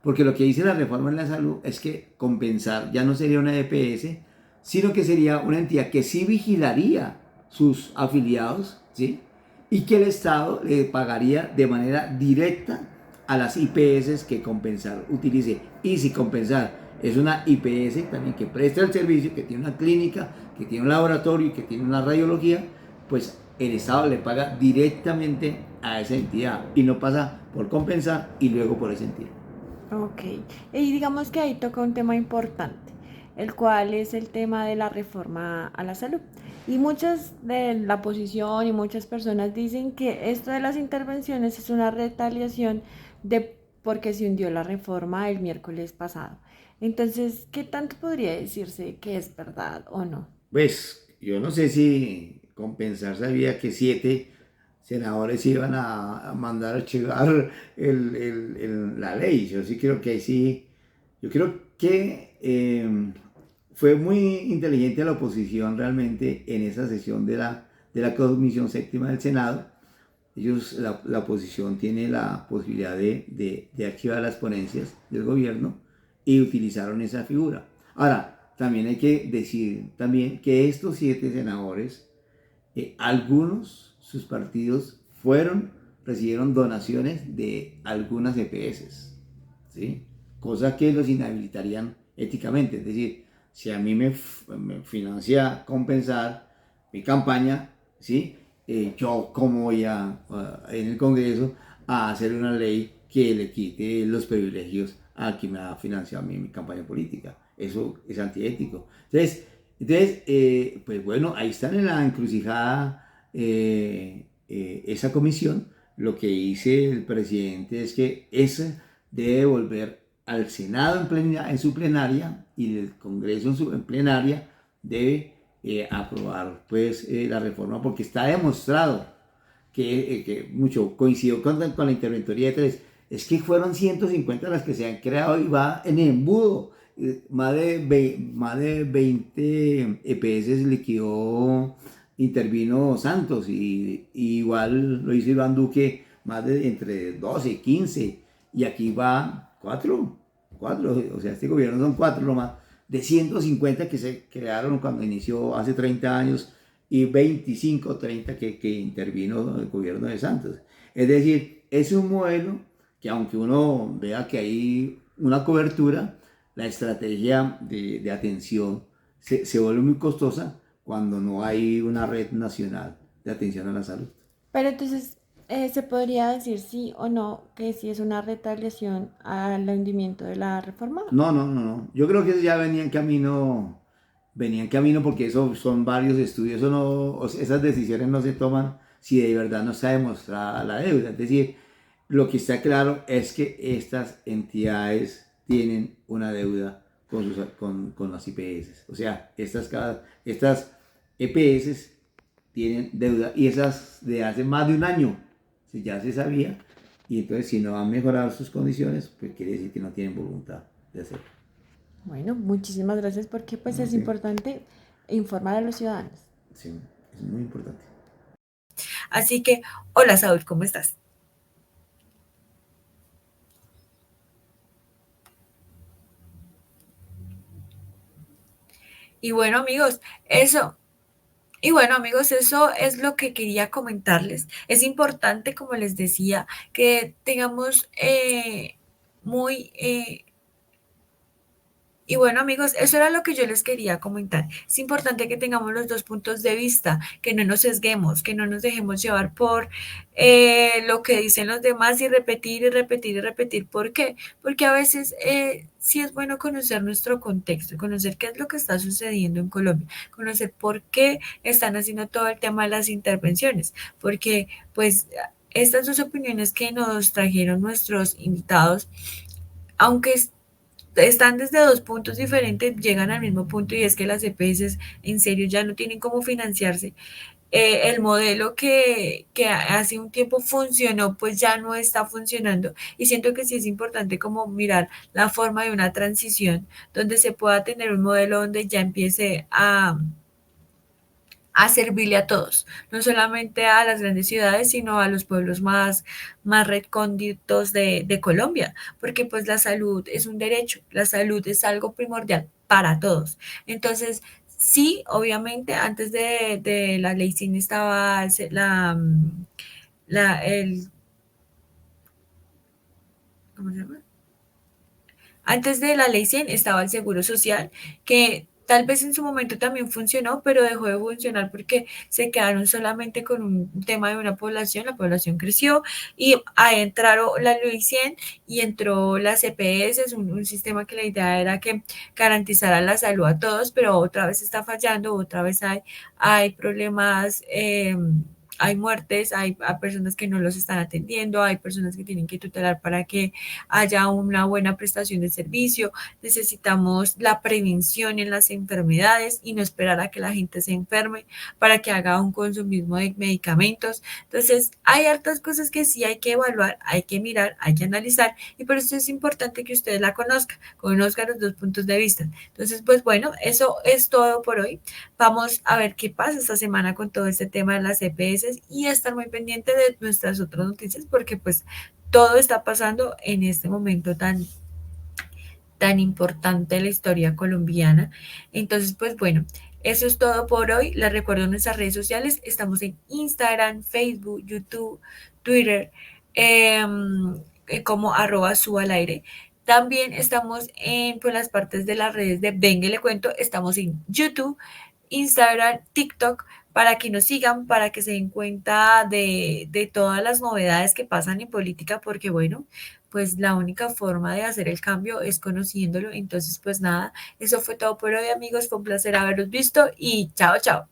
Porque lo que dice la reforma en la salud es que compensar ya no sería una EPS, sino que sería una entidad que sí vigilaría sus afiliados, ¿sí? Y que el Estado le pagaría de manera directa a las IPS que compensar utilice. Y si compensar es una IPS también que presta el servicio, que tiene una clínica, que tiene un laboratorio y que tiene una radiología, pues el Estado le paga directamente a esa entidad y no pasa por compensar y luego por esa entidad. Ok, y digamos que ahí toca un tema importante, el cual es el tema de la reforma a la salud. Y muchas de la oposición y muchas personas dicen que esto de las intervenciones es una retaliación de porque se hundió la reforma el miércoles pasado. Entonces, ¿qué tanto podría decirse que es verdad o no? Pues yo no sé si compensar sabía que 7 senadores iban a mandar a archivar la ley. Yo sí creo que ahí sí, yo creo que fue muy inteligente la oposición realmente en esa sesión de la Comisión Séptima del Senado. La oposición tiene la posibilidad de archivar las ponencias del gobierno y utilizaron esa figura. Ahora, también hay que decir también que estos 7 senadores, algunos, sus partidos recibieron donaciones de algunas EPS, ¿sí? Cosa que los inhabilitarían éticamente. Es decir, si a mí me financia compensar mi campaña, ¿sí? Yo cómo voy en el Congreso a hacer una ley que le quite los privilegios a quien me ha financiado mi campaña política. Eso es antiético. Pues bueno, ahí están en la encrucijada esa comisión. Lo que dice el presidente es que esa debe volver al Senado en su plenaria y el Congreso en plenaria debe aprobar pues la reforma porque está demostrado que mucho coincidió con la interventoría de tres, es que fueron 150 las que se han creado y va en embudo. Más de 20 EPS liquidó, intervino Santos y igual lo hizo Iván Duque más de entre 12 y 15 y aquí va 4, o sea, este gobierno son 4 nomás, de 150 que se crearon cuando inició hace 30 años y 25 o 30 que intervino el gobierno de Santos. Es decir, es un modelo que aunque uno vea que hay una cobertura, la estrategia de atención se vuelve muy costosa cuando no hay una red nacional de atención a la salud. Pero entonces, ¿se podría decir sí o no que sí es una retaliación al hundimiento de la reforma? No, no, no, no. Yo creo que eso ya venía en camino porque eso son varios estudios, eso no, esas decisiones no se toman si de verdad no está demostrada la deuda. Es decir, lo que está claro es que estas entidades tienen una deuda con las IPS. O sea, estas EPS tienen deuda y esas de hace más de un año, si ya se sabía, y entonces si no han mejorado sus condiciones, pues quiere decir que no tienen voluntad de hacerlo. Bueno, muchísimas gracias porque pues es Sí, importante informar a los ciudadanos. sí, es muy importante. Así que, hola Saúl, ¿cómo estás? Y bueno, amigos, eso. Y bueno, amigos, eso es lo que quería comentarles. Es importante, como les decía, que tengamos muy y bueno, amigos, eso era lo que yo les quería comentar. Es importante que tengamos los dos puntos de vista, que no nos sesguemos, que no nos dejemos llevar por lo que dicen los demás y repetir y repetir y repetir. ¿Por qué? Porque a veces sí es bueno conocer nuestro contexto, conocer qué es lo que está sucediendo en Colombia, conocer por qué están haciendo todo el tema de las intervenciones, porque pues estas dos opiniones que nos trajeron nuestros invitados, aunque están desde dos puntos diferentes, llegan al mismo punto y es que las EPS en serio ya no tienen cómo financiarse. El modelo que hace un tiempo funcionó, pues ya no está funcionando. Y siento que sí es importante como mirar la forma de una transición donde se pueda tener un modelo donde ya empiece a servirle a todos, no solamente a las grandes ciudades, sino a los pueblos más recónditos de Colombia, porque pues la salud es un derecho, la salud es algo primordial para todos. Entonces, sí, obviamente, antes de la ley SIN estaba el, ¿cómo se llama? Antes de la ley 100 estaba el Seguro Social, que tal vez en su momento también funcionó, pero dejó de funcionar porque se quedaron solamente con un tema de una población, la población creció y ahí entraron la ley 100 y entró las EPS, un sistema que la idea era que garantizara la salud a todos, pero otra vez está fallando, otra vez hay problemas. Hay muertes, hay personas que no los están atendiendo, hay personas que tienen que tutelar para que haya una buena prestación de servicio, necesitamos la prevención en las enfermedades y no esperar a que la gente se enferme para que haga un consumismo de medicamentos. Entonces, hay hartas cosas que sí hay que evaluar, hay que mirar, hay que analizar y por eso es importante que ustedes la conozcan los dos puntos de vista. Entonces, pues bueno, eso es todo por hoy. Vamos a ver qué pasa esta semana con todo este tema de las EPS y estar muy pendiente de nuestras otras noticias porque pues todo está pasando en este momento tan importante de la historia colombiana. Entonces, pues bueno, eso es todo por hoy. Les recuerdo nuestras redes sociales. Estamos en Instagram, Facebook, YouTube, Twitter, eh, como @subalaire. También estamos en pues, las partes de las redes de Venga y le cuento. Estamos en YouTube, Instagram, TikTok, para que nos sigan, para que se den cuenta de todas las novedades que pasan en política, porque bueno, pues la única forma de hacer el cambio es conociéndolo. Entonces, pues nada, eso fue todo por hoy, amigos. Fue un placer haberlos visto y chao, chao.